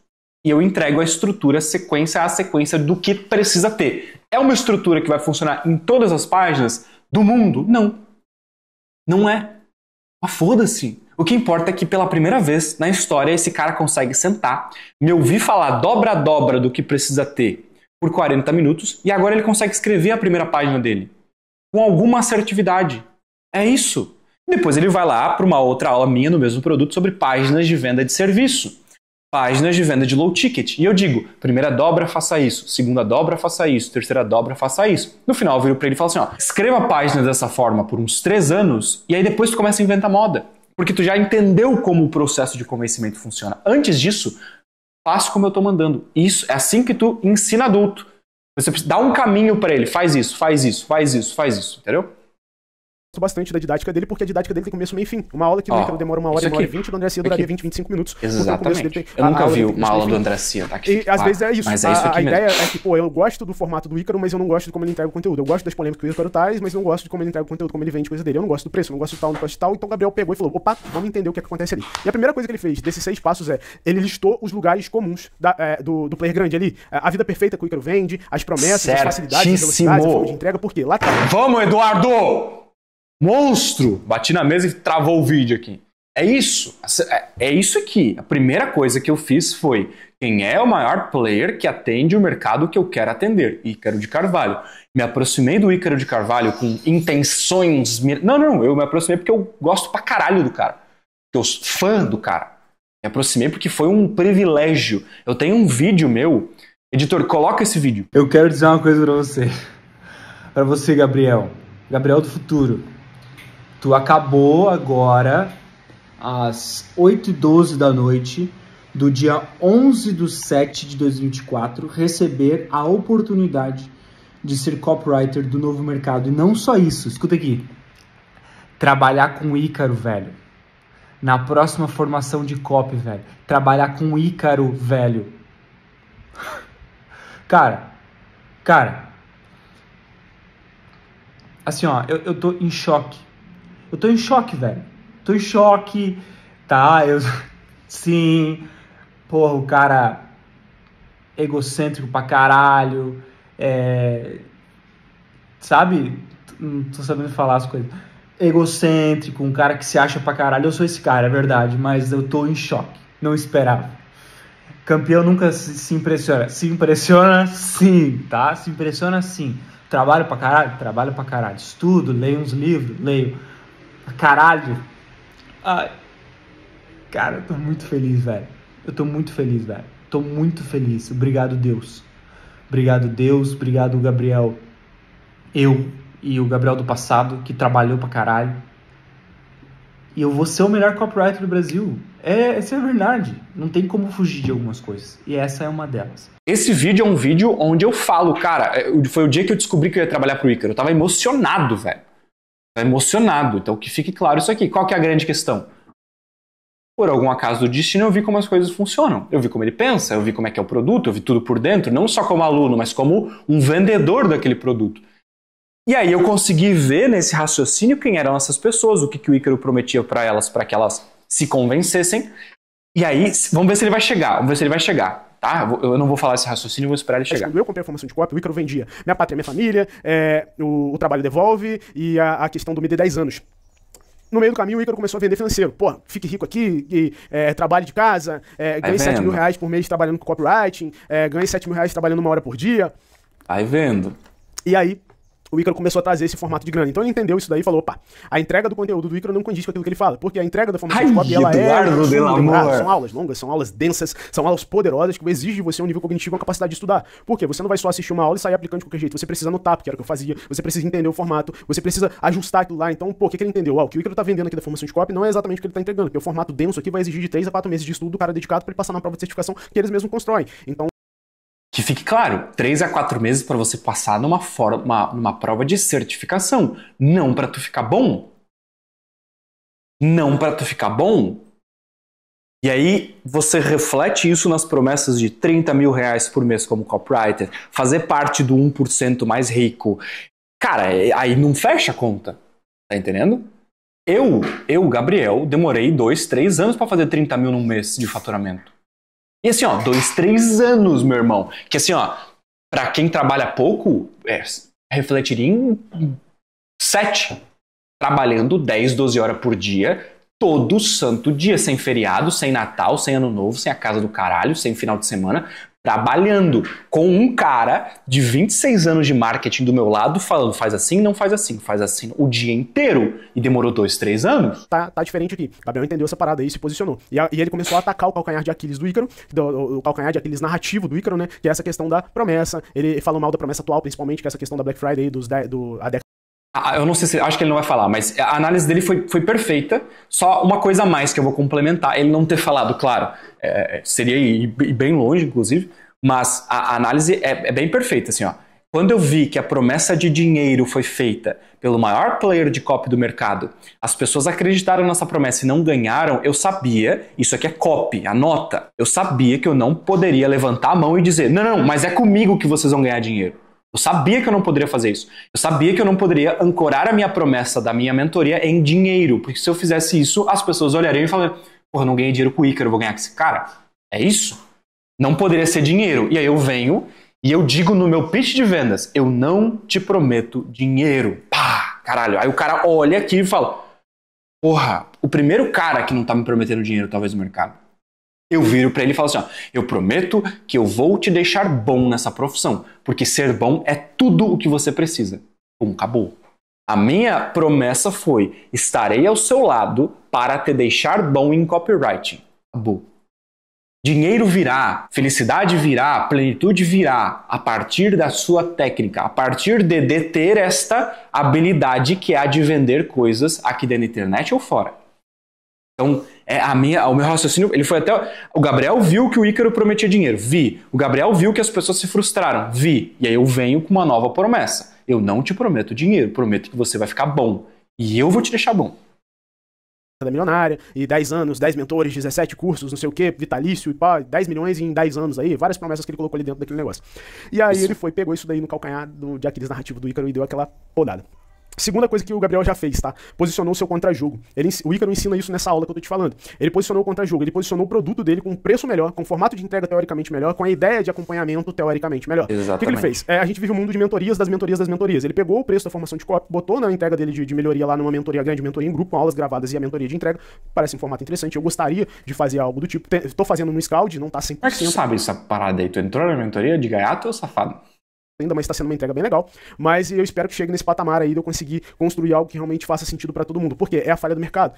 e eu entrego a estrutura sequência a sequência do que precisa ter. É uma estrutura que vai funcionar em todas as páginas do mundo? Não. Não é. Mas foda-se. O que importa é que pela primeira vez na história esse cara consegue sentar, me ouvir falar dobra-dobra do que precisa ter por 40 minutos e agora ele consegue escrever a primeira página dele com alguma assertividade. É isso. Depois ele vai lá para uma outra aula minha no mesmo produto sobre páginas de venda de serviço. Páginas de venda de low ticket. E eu digo, primeira dobra, faça isso. Segunda dobra, faça isso. Terceira dobra, faça isso. No final eu viro para ele e falo assim, ó, escreva a página dessa forma por uns 3 anos e aí depois tu começa a inventar moda. Porque tu já entendeu como o processo de convencimento funciona. Antes disso, faça como eu estou mandando. Isso é assim que tu ensina adulto. Você dá um caminho para ele. Faz isso, faz isso, faz isso, faz isso. Entendeu? Bastante da didática dele, porque a didática dele tem começo, meio e fim. Uma aula que no Ícaro demora 1 hora, 1 hora e 20, do André Cia duraria 20, 25 minutos. Exatamente. Eu nunca vi uma aula do André Cia, tá aqui. E às vezes é isso. Mas é isso aqui a ideia mesmo. é que, pô, eu gosto do formato do Ícaro, mas eu não gosto de como ele entrega o conteúdo. Eu gosto das polêmicas que o Ícaro traz, mas não gosto de como ele entrega o conteúdo, como ele vende coisa dele. Eu não gosto do preço, eu não gosto de tal, não gosto de tal. Então o Gabriel pegou e falou, opa, vamos entender o que acontece ali. E a primeira coisa que ele fez desses 6 passos ele listou os lugares comuns do player grande ali. A vida perfeita que o Ícaro vende, as promessas, as facilidades, as velocidades, a forma de entrega. Por quê? Lá atrás. Vamos, Eduardo! Monstro! Bati na mesa e travou o vídeo aqui. É isso. É isso aqui. A primeira coisa que eu fiz foi quem é o maior player que atende o mercado que eu quero atender? Ícaro de Carvalho. Me aproximei do Ícaro de Carvalho com intenções... Não. Eu me aproximei porque eu gosto pra caralho do cara. Eu sou fã do cara. Me aproximei porque foi um privilégio. Eu tenho um vídeo meu... Editor, coloca esse vídeo. Eu quero dizer uma coisa pra você. Pra você, Gabriel. Gabriel do futuro. Tu acabou agora, às 8h12 da noite, do dia 11/7/2024, receber a oportunidade de ser copywriter do novo mercado. E não só isso, escuta aqui. Trabalhar com o Ícaro, velho. Na próxima formação de copy, velho. Trabalhar com o Ícaro, velho. Cara. Assim, ó, eu tô em choque. Eu tô em choque, velho. Tô em choque, tá? Sim. Porra, o cara egocêntrico pra caralho. Sabe? Não tô sabendo falar as coisas. Egocêntrico, um cara que se acha pra caralho. Eu sou esse cara, é verdade. Mas eu tô em choque. Não esperava. Campeão nunca se impressiona. Se impressiona sim, tá? Se impressiona sim. Trabalho pra caralho. Estudo, leio uns livros, leio. Caralho. Ai. Cara, eu tô muito feliz, velho. Tô muito feliz. Obrigado, Deus. Obrigado, Gabriel. Eu e o Gabriel do passado, que trabalhou pra caralho. E eu vou ser o melhor copywriter do Brasil. Essa é a verdade. Não tem como fugir de algumas coisas. E essa é uma delas. Esse vídeo é um vídeo onde eu falo, cara, foi o dia que eu descobri que eu ia trabalhar pro Ícaro. Eu tava emocionado, velho. Então que fique claro isso aqui. Qual que é a grande questão? Por algum acaso do destino, eu vi como as coisas funcionam. Eu vi como ele pensa, eu vi como é que é o produto, eu vi tudo por dentro, não só como aluno, mas como um vendedor daquele produto. E aí eu consegui ver nesse raciocínio quem eram essas pessoas, o que o Ícaro prometia para elas que elas se convencessem. E aí, vamos ver se ele vai chegar. Tá? Eu não vou falar esse raciocínio, vou esperar ele chegar. Quando eu comprei a formação de copy, o Ícaro vendia Minha Pátria, Minha Família, o Trabalho Devolve e a questão do MD 10 anos. No meio do caminho, o Ícaro começou a vender financeiro. Pô, fique rico aqui, trabalhe de casa, ganhe 7 mil reais por mês trabalhando com copywriting, ganhe 7 mil reais trabalhando 1 hora por dia. Vai vendo. E aí, o Ícaro começou a trazer esse formato de grana. Então ele entendeu isso daí e falou, opa, a entrega do conteúdo do Ícaro não condiz com aquilo que ele fala. Porque a entrega da formação de copy, ela são aulas longas, são aulas densas, são aulas poderosas que exigem de você um nível cognitivo e uma capacidade de estudar. Por quê? Você não vai só assistir uma aula e sair aplicando de qualquer jeito. Você precisa anotar, porque era o que eu fazia. Você precisa entender o formato. Você precisa ajustar aquilo lá. Então, pô, o que ele entendeu? O que o Ícaro tá vendendo aqui da formação de copy não é exatamente o que ele tá entregando. Porque o formato denso aqui vai exigir de 3 a 4 meses de estudo do cara dedicado para ele passar na prova de certificação que eles mesmos constroem. Então, que fique claro, 3 a 4 meses para você passar numa prova de certificação. Não para tu ficar bom. E aí você reflete isso nas promessas de 30 mil reais por mês como copywriter, fazer parte do 1% mais rico. Cara, aí não fecha a conta. Tá entendendo? Eu, Gabriel, demorei 2, 3 anos para fazer 30 mil num mês de faturamento. E assim, ó, 2, 3 anos, meu irmão. Que assim, ó, pra quem trabalha pouco, refletiria em 7. Trabalhando 10, 12 horas por dia, todo santo dia, sem feriado, sem Natal, sem Ano Novo, sem a casa do caralho, sem final de semana, trabalhando com um cara de 26 anos de marketing do meu lado, falando faz assim, não faz assim, faz assim o dia inteiro. E demorou 2, 3 anos. Tá diferente aqui. Gabriel entendeu essa parada aí e se posicionou. E ele começou a atacar o calcanhar de Aquiles do Ícaro, o calcanhar de Aquiles narrativo do Ícaro, né? Que é essa questão da promessa. Ele falou mal da promessa atual, principalmente, que é essa questão da Black Friday, eu não sei se... Acho que ele não vai falar, mas a análise dele foi perfeita. Só uma coisa a mais que eu vou complementar. Ele não ter falado, claro, seria ir bem longe, inclusive, mas a análise é bem perfeita, assim, ó. Quando eu vi que a promessa de dinheiro foi feita pelo maior player de copy do mercado, as pessoas acreditaram nessa promessa e não ganharam, eu sabia, isso aqui é copy, anota, eu sabia que eu não poderia levantar a mão e dizer, não, mas é comigo que vocês vão ganhar dinheiro. Eu sabia que eu não poderia fazer isso. Eu sabia que eu não poderia ancorar a minha promessa da minha mentoria em dinheiro, porque se eu fizesse isso, as pessoas olhariam e falariam, porra, eu não ganhei dinheiro com o Ícaro, eu vou ganhar com esse cara. É isso? Não poderia ser dinheiro. E aí eu venho e eu digo no meu pitch de vendas, eu não te prometo dinheiro. Pá, caralho. Aí o cara olha aqui e fala, porra, o primeiro cara que não tá me prometendo dinheiro, talvez, no mercado. Eu viro pra ele e falo assim, ó, eu prometo que eu vou te deixar bom nessa profissão, porque ser bom é tudo o que você precisa. Pum, acabou. A minha promessa foi, estarei ao seu lado para te deixar bom em copywriting. Acabou. Dinheiro virá, felicidade virá, plenitude virá a partir da sua técnica, a partir de ter esta habilidade que é a de vender coisas aqui dentro da internet ou fora. Então, o meu raciocínio, ele foi até... O Gabriel viu que o Ícaro prometia dinheiro, vi. O Gabriel viu que as pessoas se frustraram, vi. E aí eu venho com uma nova promessa. Eu não te prometo dinheiro, prometo que você vai ficar bom. E eu vou te deixar bom. Da milionária, e 10 anos, 10 mentores, 17 cursos, não sei o que, vitalício, e pá, 10 milhões em 10 anos aí, várias promessas que ele colocou ali dentro daquele negócio. E aí ele pegou isso daí no calcanhar de Aquiles narrativo do Ícaro e deu aquela podada. Segunda coisa que o Gabriel já fez, tá? Posicionou o seu contra-jogo. O Ícaro ensina isso nessa aula que eu tô te falando. Ele posicionou o contra-jogo, ele posicionou o produto dele com um preço melhor, com um formato de entrega teoricamente melhor, com a ideia de acompanhamento teoricamente melhor. Exatamente. O que ele fez? A gente vive um mundo de mentorias das mentorias das mentorias. Ele pegou o preço da formação de copy, botou na entrega dele de melhoria lá numa mentoria grande, mentoria em grupo, com aulas gravadas e a mentoria de entrega. Parece um formato interessante. Eu gostaria de fazer algo do tipo. Tô fazendo no Scald, não tá 100%. Como é que tu sabe essa parada aí? Tu entrou na mentoria de gaiato ou safado? Ainda, mas está sendo uma entrega bem legal, mas eu espero que chegue nesse patamar aí de eu conseguir construir algo que realmente faça sentido para todo mundo, porque é a falha do mercado.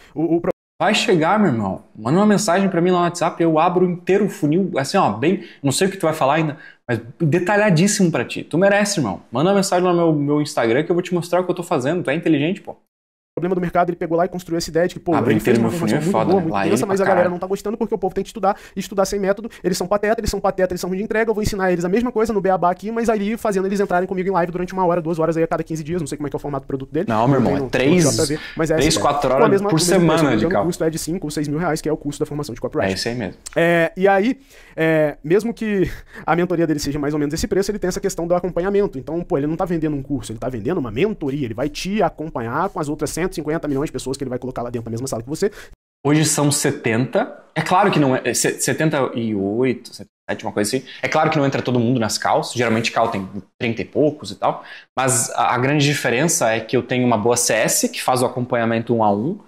Vai chegar, meu irmão. Manda uma mensagem para mim lá no WhatsApp, eu abro inteiro o funil, assim, ó, bem, não sei o que tu vai falar ainda, mas detalhadíssimo para ti. Tu merece, irmão. Manda uma mensagem lá no meu Instagram que eu vou te mostrar o que eu tô fazendo. Tu é inteligente, pô. O problema do mercado, ele pegou lá e construiu essa ideia de que, pô, ele fez uma informação muito boa, muito intensa, mas a galera não tá gostando porque o povo tem que estudar, e estudar sem método. Eles são pateta, eles são ruim de entrega, eu vou ensinar eles a mesma coisa no beabá aqui, mas aí fazendo eles entrarem comigo em live durante 1 hora, 2 horas aí a cada 15 dias, não sei como é que é o formato do produto dele. Não, meu irmão, é 3, 4 horas por semana de cálculo. O custo é de 5 ou 6 mil reais, que é o custo da formação de copyright. É isso aí mesmo. E aí, mesmo que a mentoria dele seja mais ou menos esse preço, ele tem essa questão do acompanhamento. Então, pô, ele não tá vendendo um curso, ele tá vendendo uma mentoria, ele vai te acompanhar com as outras 150 milhões de pessoas que ele vai colocar lá dentro da mesma sala que você. Hoje são 70. É claro que não é 78, 77, uma coisa assim. É claro que não entra todo mundo nas calls. Geralmente cal tem 30 e poucos e tal. Mas a grande diferença é que eu tenho uma boa CS que faz o acompanhamento 1 a 1,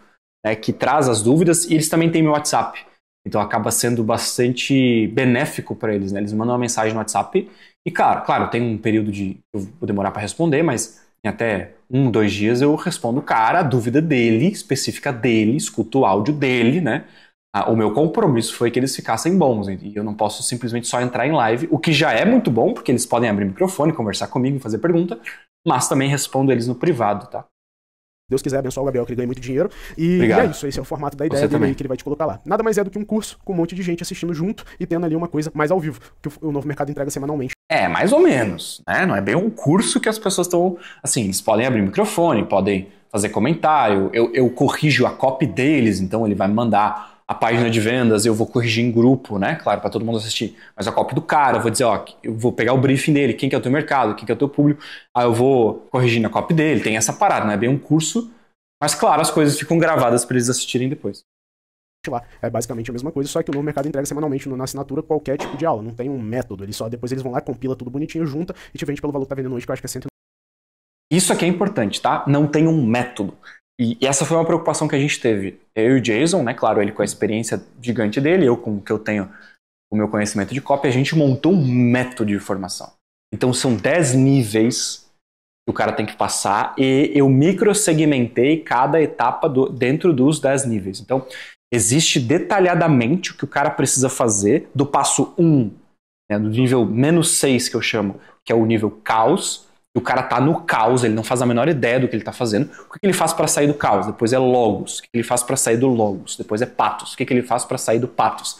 né, que traz as dúvidas, e eles também têm meu WhatsApp. Então acaba sendo bastante benéfico para eles, né? Eles mandam uma mensagem no WhatsApp e, claro, tem um período de eu vou demorar para responder, mas em até 1, 2 dias eu respondo o cara, a dúvida dele, específica dele, escuto o áudio dele, né? O meu compromisso foi que eles ficassem bons, e eu não posso simplesmente só entrar em live, o que já é muito bom, porque eles podem abrir o microfone, conversar comigo, fazer pergunta, mas também respondo eles no privado, tá? Deus quiser abençoar o Gabriel, que ele ganhe muito dinheiro. E é isso, esse é o formato da ideia dele aí que ele vai te colocar lá. Nada mais é do que um curso com um monte de gente assistindo junto e tendo ali uma coisa mais ao vivo, que o Novo Mercado entrega semanalmente. Mais ou menos, né? Não é bem um curso que as pessoas estão... Assim, eles podem abrir o microfone, podem fazer comentário, eu corrijo a copy deles, então ele vai me mandar a página de vendas, eu vou corrigir em grupo, né? Claro, para todo mundo assistir. Mas a copy do cara, eu vou dizer, ó, eu vou pegar o briefing dele, quem que é o teu mercado, quem que é o teu público, aí eu vou corrigir na copy dele, tem essa parada, não é bem um curso, mas claro, as coisas ficam gravadas para eles assistirem depois. Lá. É basicamente a mesma coisa, só que o Novo Mercado entrega semanalmente na assinatura qualquer tipo de aula, não tem um método, depois eles vão lá, compila tudo bonitinho, junta e te vende pelo valor que tá vendendo hoje, que eu acho que é 100. Isso aqui é importante, tá? Não tem um método. E essa foi uma preocupação que a gente teve. Eu e o Jason, né, claro, ele com a experiência gigante dele, eu com o que eu tenho, o meu conhecimento de copy, a gente montou um método de formação. Então são 10 níveis que o cara tem que passar e eu microsegmentei cada etapa dentro dos 10 níveis. Então existe detalhadamente o que o cara precisa fazer do passo 1, né, do nível -6 que eu chamo, que é o nível caos. O cara tá no caos, ele não faz a menor ideia do que ele tá fazendo. O que ele faz para sair do caos? Depois é logos. O que ele faz para sair do logos? Depois é patos. O que ele faz para sair do patos?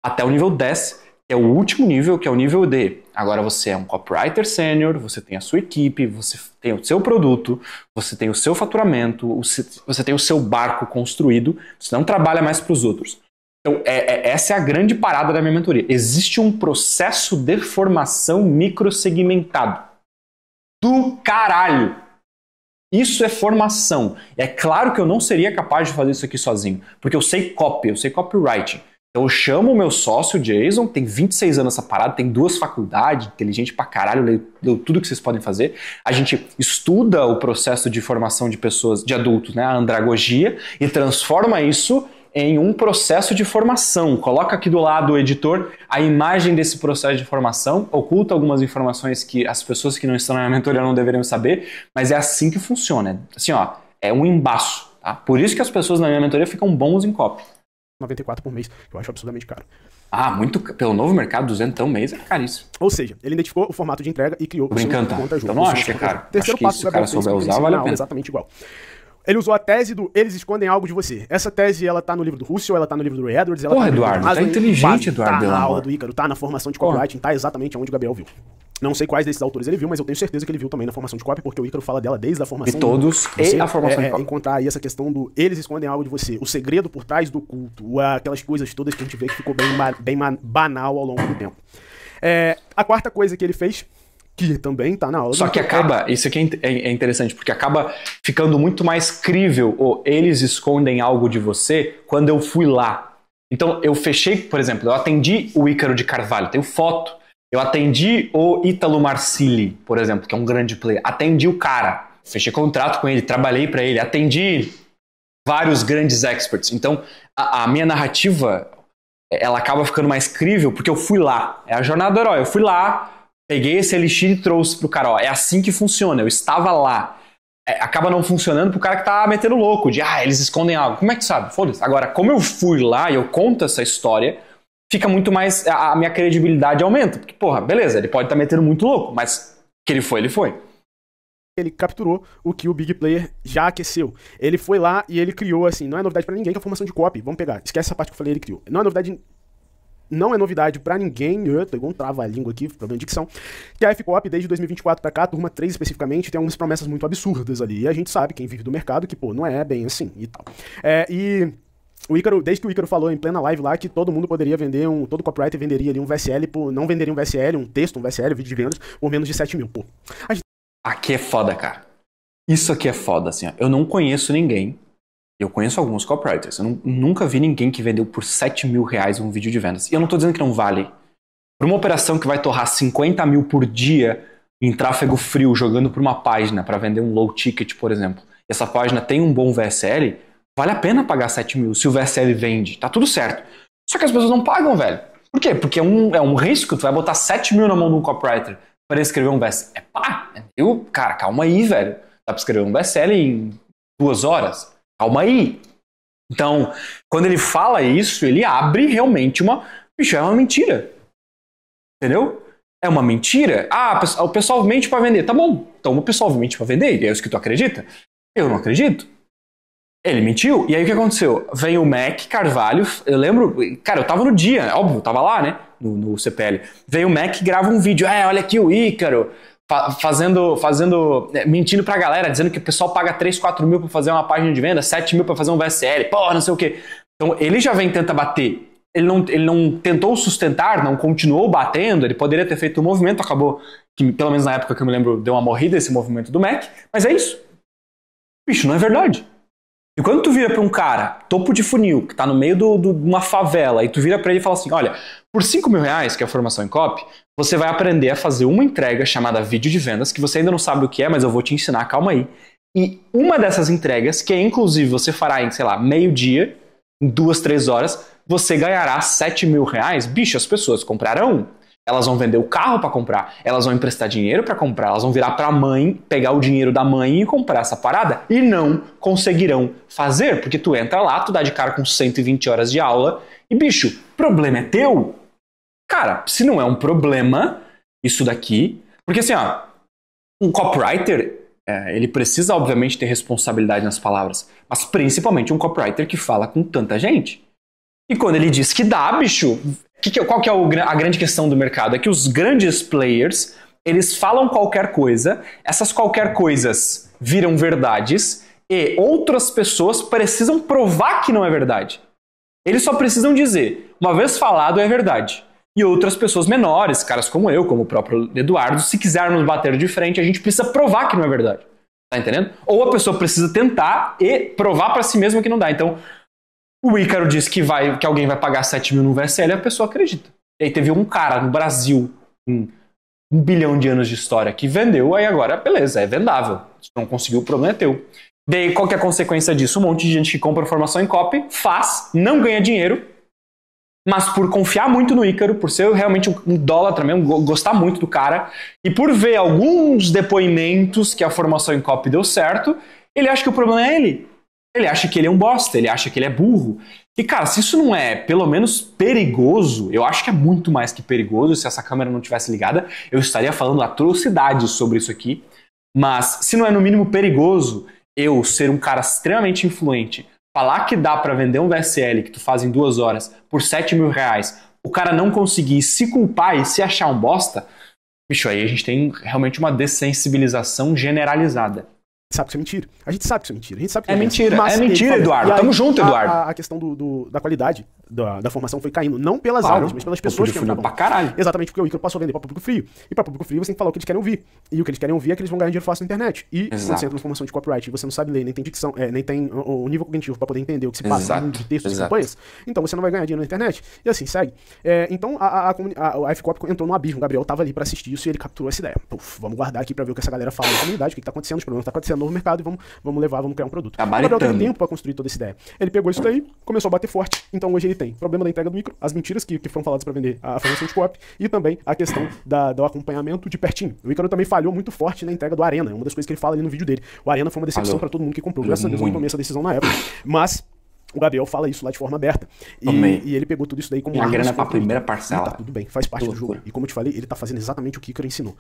Até o nível 10, que é o último nível, que é o nível D. Agora você é um copywriter sênior, você tem a sua equipe, você tem o seu produto, você tem o seu faturamento, você tem o seu barco construído, você não trabalha mais para os outros. Então, essa é a grande parada da minha mentoria. Existe um processo de formação microsegmentado. Do caralho! Isso é formação. É claro que eu não seria capaz de fazer isso aqui sozinho, porque eu sei copy, eu sei copywriting. Então eu chamo o meu sócio, o Jason, tem 26 anos essa parada, tem 2 faculdades, inteligente pra caralho, leu tudo que vocês podem fazer. A gente estuda o processo de formação de pessoas, de adultos, né, a andragogia, e transforma isso em um processo de formação. Coloca aqui do lado o editor a imagem desse processo de formação, oculta algumas informações que as pessoas que não estão na mentoria não deveriam saber, mas é assim que funciona. Assim, ó, é um embaço, tá? Por isso que as pessoas na minha mentoria ficam bons em copy. 94 por mês, que eu acho absurdamente caro. Muito, pelo novo mercado, 200 mês é caríssimo. Ou seja, ele identificou o formato de entrega e criou o seu conta-jogo. Eu não acho que é caro. Terceiro passo se o cara souber usar, vale a pena. Exatamente igual. Ele usou a tese do eles escondem algo de você. Essa tese, ela tá no livro do Russell, ela tá no livro do Ray Edwards, ela Porra, Eduardo, tá inteligente, Eduardo. Tá na aula do Ícaro, tá na formação de copywriting, tá exatamente onde o Gabriel viu. Não sei quais desses autores ele viu, mas eu tenho certeza que ele viu também na formação de copy, porque o Ícaro fala dela desde a formação. De todos, e a formação de copy. Encontrar aí essa questão do eles escondem algo de você, o segredo por trás do culto, aquelas coisas todas que a gente vê que ficou bem banal ao longo do tempo. A quarta coisa que ele fez, que também tá na aula. Só que acaba, isso aqui é interessante, porque acaba ficando muito mais crível o eles escondem algo de você quando eu fui lá. Então eu fechei, por exemplo, eu atendi o Ícaro de Carvalho, tenho foto. Eu atendi o Ítalo Marcilli, por exemplo, que é um grande player. Atendi o cara, fechei contrato com ele, trabalhei para ele, atendi vários grandes experts. Então a minha narrativa, ela acaba ficando mais crível porque eu fui lá. É a jornada do herói, eu fui lá. Peguei esse elixir e trouxe pro cara, ó, é assim que funciona, eu estava lá. Acaba não funcionando pro cara que tá metendo louco, de eles escondem algo. Como é que sabe? Foda-se. Agora, como eu fui lá e eu conto essa história, fica muito mais, a minha credibilidade aumenta. Porque, porra, beleza, ele pode estar metendo muito louco, mas que ele foi. Ele capturou o que o Big Player já aqueceu. Ele foi lá e ele criou, assim, não é novidade pra ninguém que a formação de copy, vamos pegar, esquece essa parte que eu falei, ele criou. Não é novidade pra ninguém, pegou um trava-língua aqui, problema de dicção, que a F-Copy, desde 2024 pra cá, turma 3 especificamente, tem algumas promessas muito absurdas ali, e a gente sabe, quem vive do mercado, que, pô, não é bem assim e tal. E o Ícaro, desde que o Ícaro falou em plena live lá, que todo mundo poderia vender, todo copywriter venderia ali um VSL, não venderia um VSL, um texto, um VSL, um vídeo de vendas, por menos de 7 mil, pô. Aqui é foda, cara. Isso aqui é foda, assim, ó. Eu não conheço ninguém. Eu conheço alguns copywriters. Eu nunca vi ninguém que vendeu por 7 mil reais um vídeo de vendas. E eu não tô dizendo que não vale. Para uma operação que vai torrar 50 mil por dia em tráfego frio, jogando por uma página para vender um low ticket, por exemplo, e essa página tem um bom VSL, vale a pena pagar 7 mil se o VSL vende. Tá tudo certo. Só que as pessoas não pagam, velho. Por quê? Porque é um risco. Tu vai botar 7 mil na mão de um copywriter para escrever um VSL. Cara, calma aí, velho. Dá para escrever um VSL em 2 horas. Calma aí. Então, quando ele fala isso, ele abre realmente Bicho, é uma mentira. Entendeu? É uma mentira. O pessoal mente pra vender. Tá bom. Então o pessoal mente pra vender. É isso que tu acredita? Eu não acredito. Ele mentiu. E aí o que aconteceu? Vem o Mac Carvalho. Eu lembro... Cara, eu tava no dia. Óbvio, eu tava lá, né? No CPL. Vem o Mac e grava um vídeo. Olha aqui o Ícaro. Mentindo pra galera, dizendo que o pessoal paga 3, 4 mil pra fazer uma página de venda, 7 mil pra fazer um VSL, porra, não sei o quê. Então ele já vem e tenta bater. Ele não tentou sustentar, não continuou batendo, ele poderia ter feito um movimento, acabou, que pelo menos na época que eu me lembro, deu uma morrida esse movimento do Mac, mas é isso. Bicho, não é verdade. E quando tu vira pra um cara, topo de funil, que tá no meio de uma favela, e tu vira pra ele e fala assim, olha, por 5 mil reais, que é a formação em copy, você vai aprender a fazer uma entrega chamada vídeo de vendas, que você ainda não sabe o que é, mas eu vou te ensinar, calma aí. E uma dessas entregas, que inclusive você fará em, sei lá, meio-dia, em 2, 3 horas, você ganhará 7 mil reais. Bicho, as pessoas comprarão. Elas vão vender o carro para comprar, elas vão emprestar dinheiro para comprar, elas vão virar para a mãe, pegar o dinheiro da mãe e comprar essa parada. E não conseguirão fazer, porque tu entra lá, tu dá de cara com 120 horas de aula e, bicho, problema é teu. Cara, se não é um problema, isso daqui... Porque assim, ó, um copywriter, ele precisa, obviamente, ter responsabilidade nas palavras, mas principalmente um copywriter que fala com tanta gente. E quando ele diz que dá, bicho... Qual que é a grande questão do mercado? É que os grandes players, eles falam qualquer coisa, essas qualquer coisas viram verdades e outras pessoas precisam provar que não é verdade. Eles só precisam dizer, uma vez falado é verdade. E outras pessoas menores, caras como eu, como o próprio Eduardo, se quisermos bater de frente, a gente precisa provar que não é verdade. Tá entendendo? Ou a pessoa precisa tentar e provar para si mesma que não dá. Então... O Ícaro disse que alguém vai pagar 7 mil no VSL e a pessoa acredita. E aí teve um cara no Brasil, com 1 bilhão de anos de história, que vendeu, aí agora, beleza, é vendável. Se não conseguiu, o problema é teu. Daí, qual que é a consequência disso? Um monte de gente que compra formação em copy, faz, não ganha dinheiro, mas por confiar muito no Ícaro, por ser realmente um idólatra mesmo, gostar muito do cara, e por ver alguns depoimentos que a formação em copy deu certo, ele acha que o problema é ele. Ele acha que ele é um bosta, ele acha que ele é burro. E, cara, se isso não é, pelo menos, perigoso, eu acho que é muito mais que perigoso. Se essa câmera não tivesse ligada, eu estaria falando atrocidades sobre isso aqui. Mas, se não é no mínimo perigoso, eu ser um cara extremamente influente, falar que dá pra vender um VSL que tu faz em 2 horas por 7 mil reais, o cara não conseguir se culpar e se achar um bosta, bicho, aí a gente tem realmente uma dessensibilização generalizada. Sabe que isso é mentira. A gente sabe que isso é mentira. A gente sabe que é mentira. É mentira, Eduardo. Tamo junto, Eduardo. A questão da qualidade da formação foi caindo. Não pelas aulas, mas pelas pessoas que entravam. Pra caralho. Exatamente, porque o Ícaro passou a vender pra público frio. E pra público frio você tem que falar o que eles querem ouvir. E o que eles querem ouvir é que eles vão ganhar dinheiro fácil na internet. E quando você entra na formação de copyright e você não sabe ler, nem tem dicção, nem tem o nível cognitivo pra poder entender o que se passa de textos e campanhas, então você não vai ganhar dinheiro na internet. E assim, segue. Então a F-Copy entrou no abismo. O Gabriel tava ali pra assistir isso e ele capturou essa ideia. Puf, vamos guardar aqui pra ver o que essa galera fala na comunidade, o que tá acontecendo, os problemas que tá acontecendo no novo mercado e vamos levar, vamos criar um produto. O Gabriel teve tempo pra construir toda essa ideia. Ele pegou isso daí, começou a bater forte. Então hoje ele tem problema da entrega do micro, as mentiras que foram faladas pra vender a formação de copy e também a questão do acompanhamento de pertinho. O Ícaro também falhou muito forte na entrega do Arena, é uma das coisas que ele fala ali no vídeo dele. O Arena foi uma decepção pra todo mundo que comprou, graças a Deus eu não tomei essa decisão na época. Mas o Gabriel fala isso lá de forma aberta. E ele pegou tudo isso daí como uma grana pra primeira parcela. Tá tudo bem, faz parte do jogo. E como eu te falei, ele tá fazendo exatamente o que o Ícaro ensinou.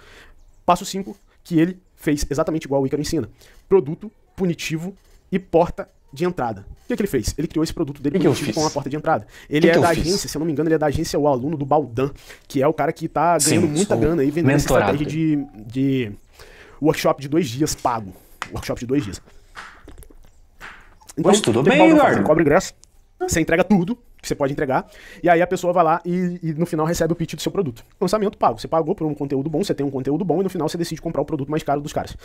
Passo 5, que ele fez exatamente igual o Ícaro ensina. Produto punitivo e porta de entrada. O que ele fez? Ele criou esse produto dele punitivo com a porta de entrada. Ele é da agência, se eu não me engano, ele é da agência O Aluno do Baldan, que é o cara que tá ganhando muita grana aí vendendo essa estratégia de workshop de 2 dias pago. Workshop de 2 dias. Então, tudo bem, Eduardo. Você cobra ingresso, você entrega tudo que você pode entregar, e aí a pessoa vai lá e no final recebe o pitch do seu produto. Lançamento pago. Você pagou por um conteúdo bom, você tem um conteúdo bom, e no final você decide comprar o produto mais caro dos caras.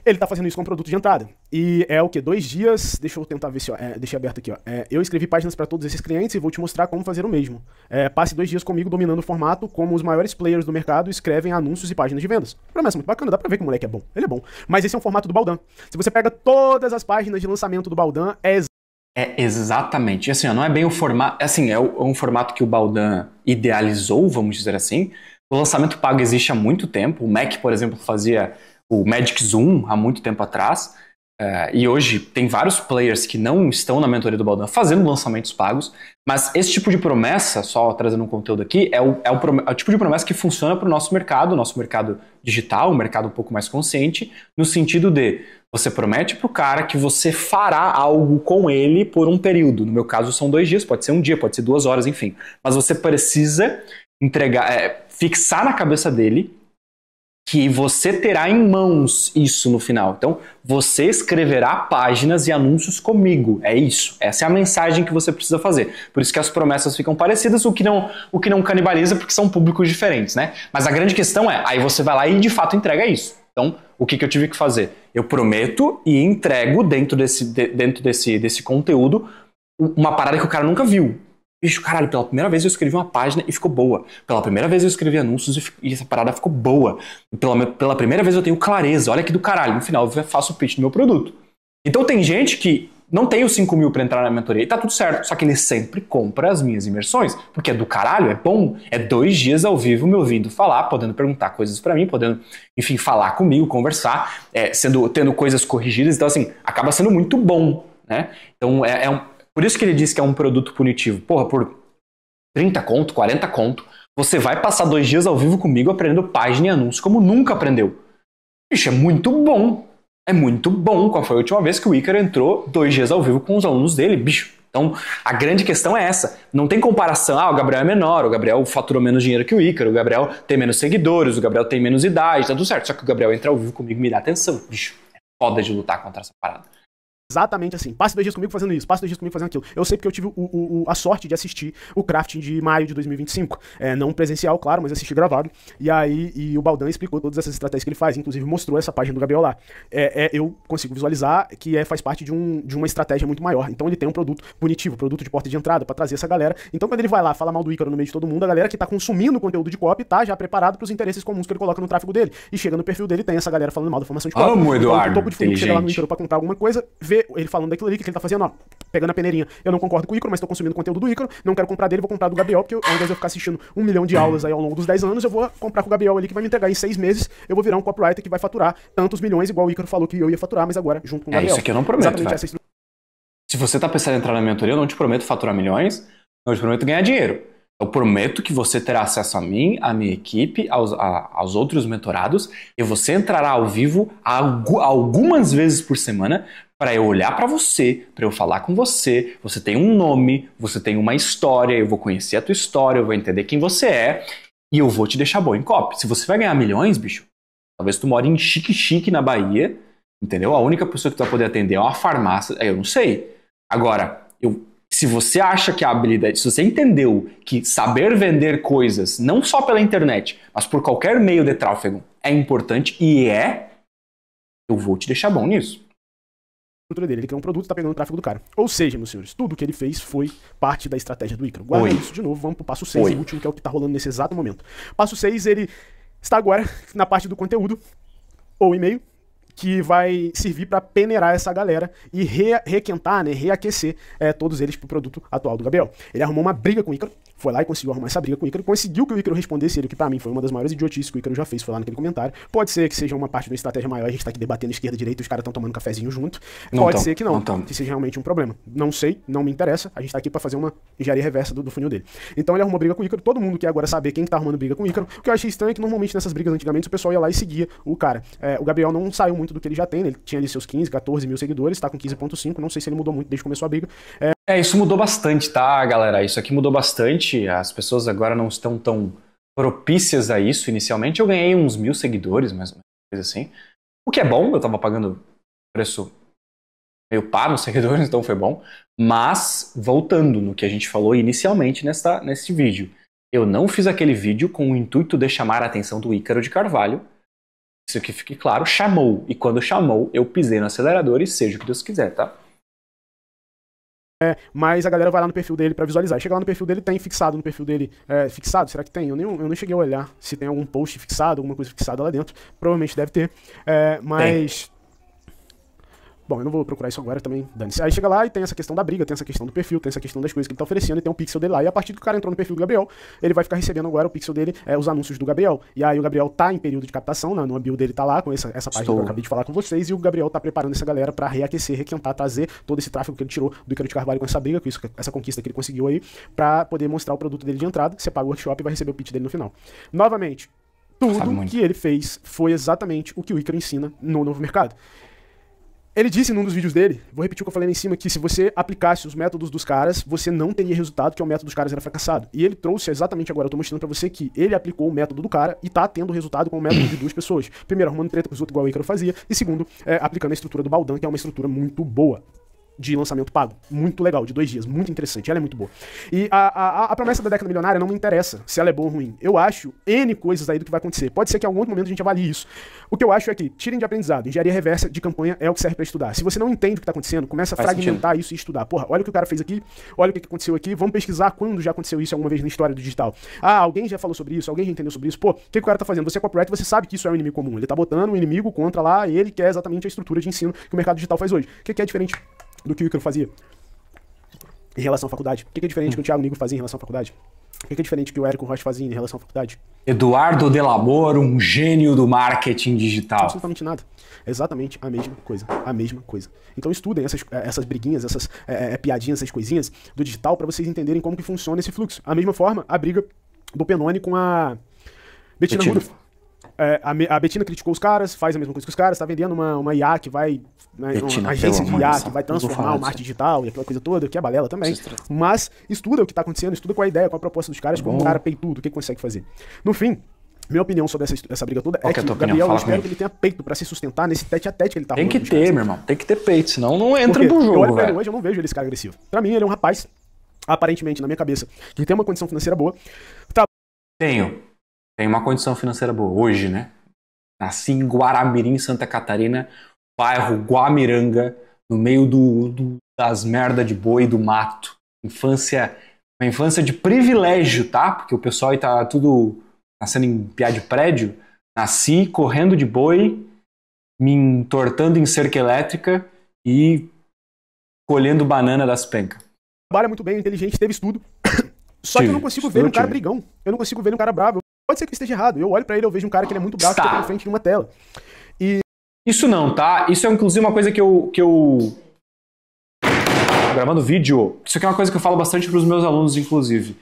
Ele tá fazendo isso com um produto de entrada. E é o quê? 2 dias... Deixa eu tentar ver se... deixei aberto aqui, ó. Eu escrevi páginas para todos esses clientes e vou te mostrar como fazer o mesmo. Passe 2 dias comigo dominando o formato, como os maiores players do mercado escrevem anúncios e páginas de vendas. Promessa muito bacana, dá pra ver que o moleque é bom. Ele é bom. Mas esse é um formato do Baldan. Se você pega todas as páginas de lançamento do Baldan, exatamente. Assim, não é bem o formato... Assim, é um formato que o Baldan idealizou, vamos dizer assim. O lançamento pago existe há muito tempo. O Mac, por exemplo, fazia o Magic Zoom há muito tempo atrás, e hoje tem vários players que não estão na mentoria do Baldan fazendo lançamentos pagos, mas esse tipo de promessa, só trazendo um conteúdo aqui, é o tipo de promessa que funciona para o nosso mercado digital, um mercado um pouco mais consciente, no sentido de você promete para o cara que você fará algo com ele por um período. No meu caso são 2 dias, pode ser 1 dia, pode ser 2 horas, enfim. Mas você precisa fixar na cabeça dele que você terá em mãos isso no final. Então, você escreverá páginas e anúncios comigo. É isso. Essa é a mensagem que você precisa fazer. Por isso que as promessas ficam parecidas, o que não canibaliza, porque são públicos diferentes, né? Mas a grande questão aí você vai lá e de fato entrega isso. Então, o que eu tive que fazer? Eu prometo e entrego dentro desse conteúdo uma parada que o cara nunca viu. Bicho, caralho, pela primeira vez eu escrevi uma página e ficou boa. Pela primeira vez eu escrevi anúncios e essa parada ficou boa. Pela primeira vez eu tenho clareza. Olha que do caralho. No final eu faço o pitch do meu produto. Então tem gente que não tem os 5 mil pra entrar na mentoria e tá tudo certo. Só que ele sempre compra as minhas imersões. Porque é do caralho, é bom. É 2 dias ao vivo me ouvindo falar, podendo perguntar coisas pra mim, podendo, enfim, falar comigo, conversar, tendo coisas corrigidas. Então, assim, acaba sendo muito bom, né? Então, por isso que ele diz que é um produto punitivo. Porra, por 30 conto, 40 conto, você vai passar 2 dias ao vivo comigo aprendendo página e anúncio como nunca aprendeu. Bicho, é muito bom. É muito bom. Qual foi a última vez que o Ícaro entrou 2 dias ao vivo com os alunos dele, bicho? Então, a grande questão é essa. Não tem comparação. O Gabriel é menor, o Gabriel faturou menos dinheiro que o Ícaro, o Gabriel tem menos seguidores, o Gabriel tem menos idade, tá tudo certo. Só que o Gabriel entra ao vivo comigo e me dá atenção. Bicho, é foda de lutar contra essa parada. Exatamente assim. Passe 2 dias comigo fazendo isso, passe 2 dias comigo fazendo aquilo. Eu sei porque eu tive a sorte de assistir o crafting de maio de 2025. Não presencial, claro, mas assisti gravado. E o Baldan explicou todas essas estratégias que ele faz, inclusive mostrou essa página do Gabriel lá. Eu consigo visualizar que faz parte de uma estratégia muito maior. Então ele tem um produto punitivo, produto de porta de entrada pra trazer essa galera. Então quando ele vai lá, fala mal do Ícaro no meio de todo mundo, a galera que tá consumindo conteúdo de copy tá já preparado pros interesses comuns que ele coloca no tráfego dele. E chega no perfil dele, tem essa galera falando mal da formação de copy. Amo, Eduardo. O topo de funil chega lá no Ícaro pra comprar alguma coisa, vê ele falando daquilo ali, que ele tá fazendo, ó, pegando a peneirinha. Eu não concordo com o Ícaro, mas tô consumindo conteúdo do Ícaro, não quero comprar dele, vou comprar do Gabriel, porque ao invés de eu ficar assistindo 1 milhão de aulas aí ao longo dos 10 anos, eu vou comprar com o Gabriel ali, que vai me entregar em 6 meses, eu vou virar um copywriter que vai faturar tantos milhões, igual o Ícaro falou que eu ia faturar, mas agora, junto com o Gabriel. Isso aqui eu não prometo, Se você tá pensando em entrar na mentoria, eu não te prometo faturar milhões, eu te prometo ganhar dinheiro. Eu prometo que você terá acesso a mim, à minha equipe, aos outros mentorados, e você entrará ao vivo algumas vezes por semana para eu olhar para você, para eu falar com você. Você tem um nome, você tem uma história, eu vou conhecer a tua história, eu vou entender quem você é e eu vou te deixar bom em copy. Se você vai ganhar milhões, bicho, talvez tu more em chique na Bahia, entendeu? A única pessoa que tu vai poder atender é uma farmácia, eu não sei. Agora, se você acha que a habilidade, se você entendeu que saber vender coisas, não só pela internet, mas por qualquer meio de tráfego, é importante eu vou te deixar bom nisso. Dele. Ele criou um produto e tá pegando o tráfego do cara. Ou seja, meus senhores, tudo que ele fez foi parte da estratégia do Ícaro. Guarda isso de novo, vamos pro passo 6, o último, que é o que tá rolando nesse exato momento. Passo 6, ele está agora na parte do conteúdo, ou e-mail, que vai servir para peneirar essa galera e requentar, né, reaquecer todos eles pro produto atual do Gabriel. Ele arrumou uma briga com o Ícaro, foi lá e conseguiu arrumar essa briga com o Ícaro, conseguiu que o Ícaro respondesse ele, que pra mim foi uma das maiores idiotices que o Ícaro já fez, foi lá naquele comentário. Pode ser que seja uma parte de uma estratégia maior, a gente tá aqui debatendo esquerda e direita, os caras estão tomando cafezinho junto. Pode ser que não, que seja realmente um problema. Não sei, não me interessa, a gente tá aqui pra fazer uma engenharia reversa do funil dele. Então ele arrumou briga com o Ícaro, todo mundo quer agora saber quem que tá arrumando briga com o Ícaro. O que eu achei estranho é que normalmente nessas brigas antigamente o pessoal ia lá e seguia o cara. O Gabriel não saiu muito do que ele já tem, né? Ele tinha ali seus 15, 14 mil seguidores, tá com 15.5, não sei se ele mudou muito desde que começou a briga. Isso mudou bastante, tá, galera? Isso aqui mudou bastante, as pessoas agora não estão tão propícias a isso. Inicialmente eu ganhei uns 1.000 seguidores, mais ou menos, coisa assim. O que é bom, eu tava pagando preço meio pá nos seguidores, então foi bom. Mas, voltando no que a gente falou inicialmente nesse vídeo, eu não fiz aquele vídeo com o intuito de chamar a atenção do Ícaro de Carvalho. Isso que fique claro, chamou. E quando chamou, eu pisei no acelerador e seja o que Deus quiser, tá? Mas a galera vai lá no perfil dele pra visualizar. Chega lá no perfil dele, tem fixado no perfil dele. Fixado? Será que tem? Eu não cheguei a olhar se tem algum post fixado, alguma coisa fixada lá dentro. Provavelmente deve ter. Mas... Bom, eu não vou procurar isso agora também, dane-se. Aí chega lá e tem essa questão da briga, tem essa questão do perfil, tem essa questão das coisas que ele tá oferecendo, e tem um pixel dele lá. E a partir do que o cara entrou no perfil do Gabriel, ele vai ficar recebendo agora o pixel dele, os anúncios do Gabriel. E aí o Gabriel tá em período de captação, no bio dele tá lá, com essa página que eu acabei de falar com vocês, e o Gabriel tá preparando essa galera pra reaquecer, requentar, trazer todo esse tráfego que ele tirou do Ícaro de Carvalho com essa briga, com isso, essa conquista que ele conseguiu aí, pra poder mostrar o produto dele de entrada. Você paga o workshop e vai receber o pitch dele no final. Novamente, tudo que ele fez foi exatamente o que o Ícaro ensina no novo mercado. Ele disse num dos vídeos dele, vou repetir o que eu falei lá em cima, que se você aplicasse os métodos dos caras, você não teria resultado, que o método dos caras era fracassado. E ele trouxe exatamente agora, eu tô mostrando pra você que ele aplicou o método do cara e tá tendo resultado com o método de 2 pessoas. Primeiro, arrumando treta com os outros igual o Ícaro fazia, e segundo, aplicando a estrutura do Baldan, que é uma estrutura muito boa. de lançamento pago. Muito legal, de 2 dias, muito interessante, ela é muito boa. E a promessa da década milionária não me interessa se ela é boa ou ruim. Eu acho N coisas aí do que vai acontecer. Pode ser que em algum outro momento a gente avalie isso. O que eu acho é que, tirem de aprendizado, engenharia reversa de campanha é o que serve pra estudar. Se você não entende o que tá acontecendo, começa a fragmentar isso e estudar. Porra, olha o que o cara fez aqui, olha o que aconteceu aqui, vamos pesquisar quando já aconteceu isso alguma vez na história do digital. Ah, alguém já falou sobre isso, alguém já entendeu sobre isso. Pô, o que o cara tá fazendo? Você é copyright, você sabe que isso é um inimigo comum. Ele tá botando um inimigo contra lá, ele quer exatamente a estrutura de ensino que o mercado digital faz hoje. O que é diferente do que o Ícaro fazia em relação à faculdade? O que é diferente do que o Thiago Nigro fazia em relação à faculdade? O que é diferente do que o Érico Rocha fazia em relação à faculdade? Eduardo Delamore, um gênio do marketing digital. Absolutamente nada. Exatamente a mesma coisa. A mesma coisa. Então estudem essas briguinhas, essas piadinhas, essas coisinhas do digital para vocês entenderem como que funciona esse fluxo. A mesma forma, a briga do Pennoni com a Bettina Rudolph. A Bettina criticou os caras, faz a mesma coisa que os caras, tá vendendo uma IA que vai... uma agência de IA que vai transformar o marketing digital e aquela coisa toda, que é balela também. Mas estuda o que tá acontecendo, estuda qual a ideia, qual a proposta dos caras, como o cara peitudo, o que consegue fazer. No fim, minha opinião sobre essa briga toda é que o Gabriel, eu espero que ele tenha peito pra se sustentar nesse tete-a-tete que ele tá rolando. Tem que ter, meu irmão. Tem que ter peito, senão não entra pro jogo, eu olho pra ele hoje, eu não vejo ele esse cara agressivo. Pra mim, ele é um rapaz, aparentemente, na minha cabeça, que tem uma condição financeira boa. Tem uma condição financeira boa. Hoje, né? Nasci em Guaramirim, Santa Catarina, bairro Guamiranga, no meio das merda de boi do mato. Uma infância de privilégio, tá? Porque o pessoal aí tá tudo nascendo em piá de prédio. Nasci correndo de boi, me entortando em cerca elétrica e colhendo banana das pencas. Trabalha muito bem, inteligente, teve estudo. Só que eu não consigo ver um cara brigão. Eu não consigo ver um cara bravo. Pode ser que eu esteja errado. Eu olho pra ele, eu vejo um cara que ele é muito bravo, que tá na frente de uma tela. Isso não, tá? Isso é inclusive uma coisa que eu... Gravando vídeo. Isso aqui é uma coisa que eu falo bastante pros meus alunos, inclusive.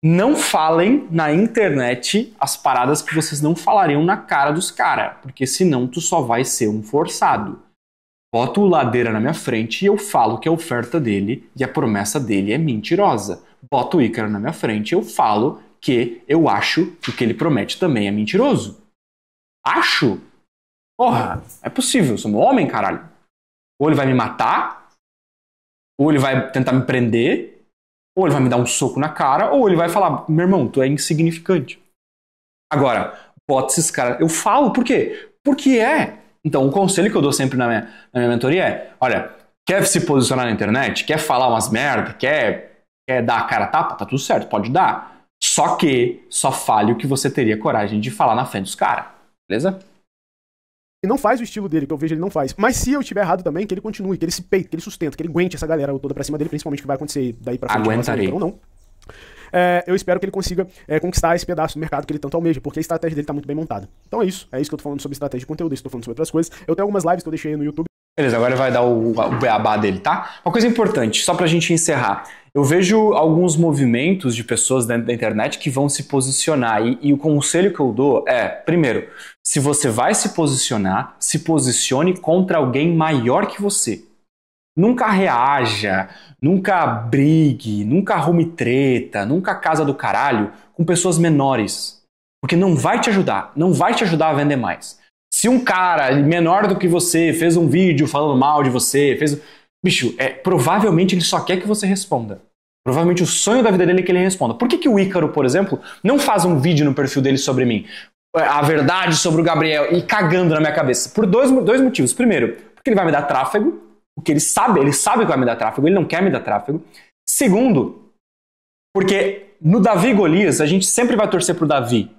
Não falem na internet as paradas que vocês não falariam na cara dos caras. Porque senão tu só vai ser um forçado. Boto o Ladeira na minha frente e eu falo que a oferta dele e a promessa dele é mentirosa. Boto o Ícaro na minha frente e eu falo que eu acho que o que ele promete também é mentiroso. Acho? Porra, é possível, eu sou um homem, caralho. Ou ele vai me matar, ou ele vai tentar me prender, ou ele vai me dar um soco na cara, ou ele vai falar, meu irmão, tu é insignificante. Agora, bota esses caras... Eu falo, por quê? Porque é. Então, o conselho que eu dou sempre na minha mentoria é, olha, quer se posicionar na internet, quer falar umas merda, quer dar a cara a tapa, tá tudo certo, pode dar. Só que só fale o que você teria coragem de falar na frente dos caras, beleza? Ele não faz o estilo dele, que eu vejo ele não faz. Mas se eu estiver errado também, que ele continue, que ele se peite, que ele sustenta, que ele aguente essa galera toda pra cima dele, principalmente o que vai acontecer daí pra frente. Aguentarei. Ou não. Eu espero que ele consiga conquistar esse pedaço do mercado que ele tanto almeja, porque a estratégia dele tá muito bem montada. Então é isso que eu tô falando sobre estratégia de conteúdo, é isso que eu tô falando sobre outras coisas. Eu tenho algumas lives que eu deixei aí no YouTube. Beleza, agora ele vai dar o beabá dele, tá? Uma coisa importante, só pra gente encerrar. Eu vejo alguns movimentos de pessoas dentro da internet que vão se posicionar e o conselho que eu dou é, primeiro, se você vai se posicionar, se posicione contra alguém maior que você. Nunca reaja, nunca brigue, nunca arrume treta, nunca casa do caralho com pessoas menores. Porque não vai te ajudar a vender mais. Se um cara menor do que você fez um vídeo falando mal de você, bicho, provavelmente ele só quer que você responda. Provavelmente o sonho da vida dele é que ele responda. Por que o Ícaro, por exemplo, não faz um vídeo no perfil dele sobre mim? A verdade sobre o Gabriel e cagando na minha cabeça. Por dois motivos. Primeiro, porque ele vai me dar tráfego. Porque ele sabe que vai me dar tráfego, ele não quer me dar tráfego. Segundo, porque no Davi e Golias, a gente sempre vai torcer pro Davi.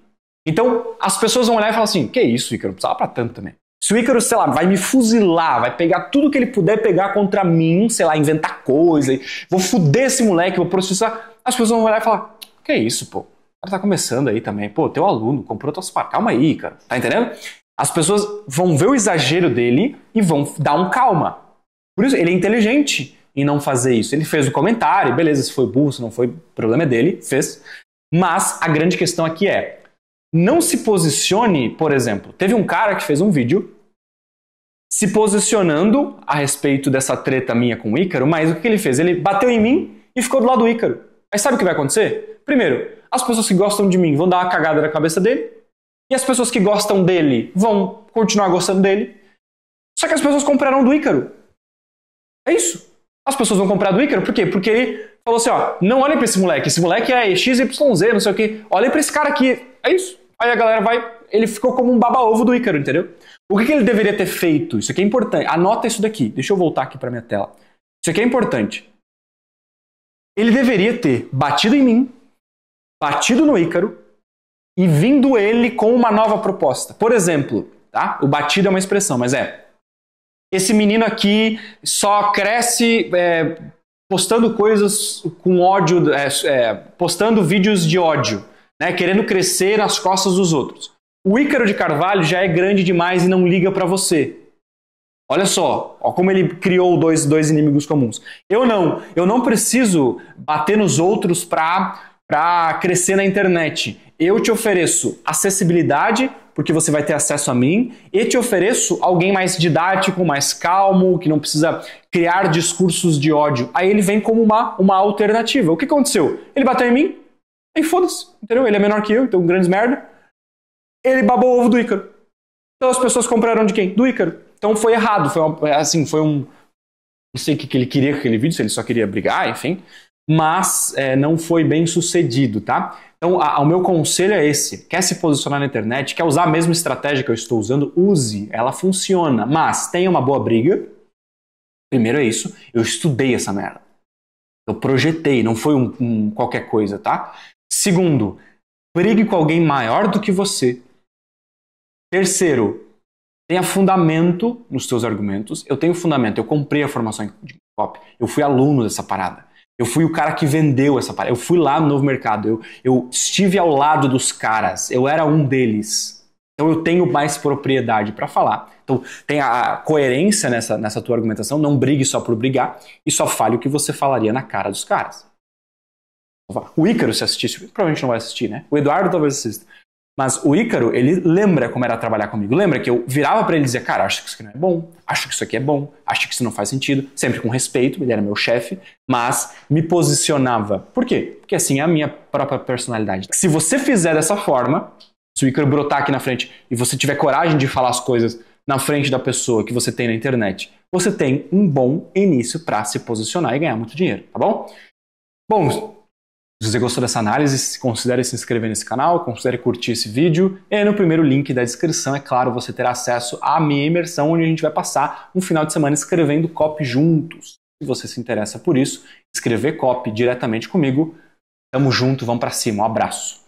Então, as pessoas vão olhar e falar assim, que isso, Ícaro? Não precisava pra tanto também. Se o Ícaro, sei lá, vai me fuzilar, vai pegar tudo que ele puder pegar contra mim, sei lá, inventar coisa, vou fuder esse moleque, vou processar, as pessoas vão olhar e falar, que isso, pô? O cara tá começando aí também. Pô, teu aluno comprou tuas partes. Calma aí, cara. Tá entendendo? As pessoas vão ver o exagero dele e vão dar um calma. Por isso, ele é inteligente em não fazer isso. Ele fez o comentário, beleza, se foi burro, se não foi, problema é dele, fez. Mas a grande questão aqui é, não se posicione, por exemplo, teve um cara que fez um vídeo se posicionando a respeito dessa treta minha com o Ícaro, mas o que ele fez? Ele bateu em mim e ficou do lado do Ícaro. Aí sabe o que vai acontecer? Primeiro, as pessoas que gostam de mim vão dar uma cagada na cabeça dele, e as pessoas que gostam dele vão continuar gostando dele, só que as pessoas compraram do Ícaro. É isso. As pessoas vão comprar do Ícaro, por quê? Porque ele falou assim, ó, não olhem pra esse moleque é XYZ, não sei o quê, olhem pra esse cara aqui, é isso. Aí a galera ele ficou como um baba-ovo do Ícaro, entendeu? O que ele deveria ter feito? Isso aqui é importante, anota isso daqui, deixa eu voltar aqui pra minha tela. Isso aqui é importante. Ele deveria ter batido em mim, batido no Ícaro e vindo ele com uma nova proposta. Por exemplo, tá? O batido é uma expressão, mas esse menino aqui só cresce postando coisas com ódio, postando vídeos de ódio, né? Querendo crescer nas costas dos outros. O Ícaro de Carvalho já é grande demais e não liga pra você. Olha só, ó como ele criou dois inimigos comuns. Eu não preciso bater nos outros para crescer na internet. Eu te ofereço acessibilidade, porque você vai ter acesso a mim, e te ofereço alguém mais didático, mais calmo, que não precisa criar discursos de ódio. Aí ele vem como uma alternativa. O que aconteceu? Ele bateu em mim, aí foda-se, entendeu? Ele é menor que eu, então grandes merda. Ele babou o ovo do Ícaro. Então as pessoas compraram de quem? Do Ícaro. Então foi errado, foi um... Não sei o que ele queria com aquele vídeo, se ele só queria brigar, enfim. Mas não foi bem sucedido, tá? Então o meu conselho é esse. Quer se posicionar na internet, quer usar a mesma estratégia que eu estou usando, use. Ela funciona, mas tenha uma boa briga. Primeiro é isso, eu estudei essa merda. Eu projetei, não foi qualquer coisa, tá? Segundo, brigue com alguém maior do que você. Terceiro, tenha fundamento nos seus argumentos. Eu tenho fundamento, eu comprei a formação de copy, eu fui aluno dessa parada. Eu fui o cara que vendeu essa parada, eu fui lá no Novo Mercado, eu estive ao lado dos caras, eu era um deles. Então eu tenho mais propriedade para falar. Então tem a coerência nessa tua argumentação, não brigue só por brigar e só fale o que você falaria na cara dos caras. O Ícaro, se assistisse, provavelmente não vai assistir, né? O Eduardo talvez assista. Mas o Ícaro, ele lembra como era trabalhar comigo. Lembra que eu virava pra ele e dizia, cara, acho que isso aqui não é bom, acho que isso aqui é bom, acho que isso não faz sentido. Sempre com respeito, ele era meu chefe, mas me posicionava. Por quê? Porque assim é a minha própria personalidade. Se você fizer dessa forma, se o Ícaro brotar aqui na frente e você tiver coragem de falar as coisas na frente da pessoa que você tem na internet, você tem um bom início pra se posicionar e ganhar muito dinheiro, tá bom? Bom, se você gostou dessa análise, considere se inscrever nesse canal, considere curtir esse vídeo. E no primeiro link da descrição, é claro, você terá acesso à minha imersão, onde a gente vai passar um final de semana escrevendo copy juntos. Se você se interessa por isso, escrever copy diretamente comigo. Tamo junto, vamos pra cima. Um abraço.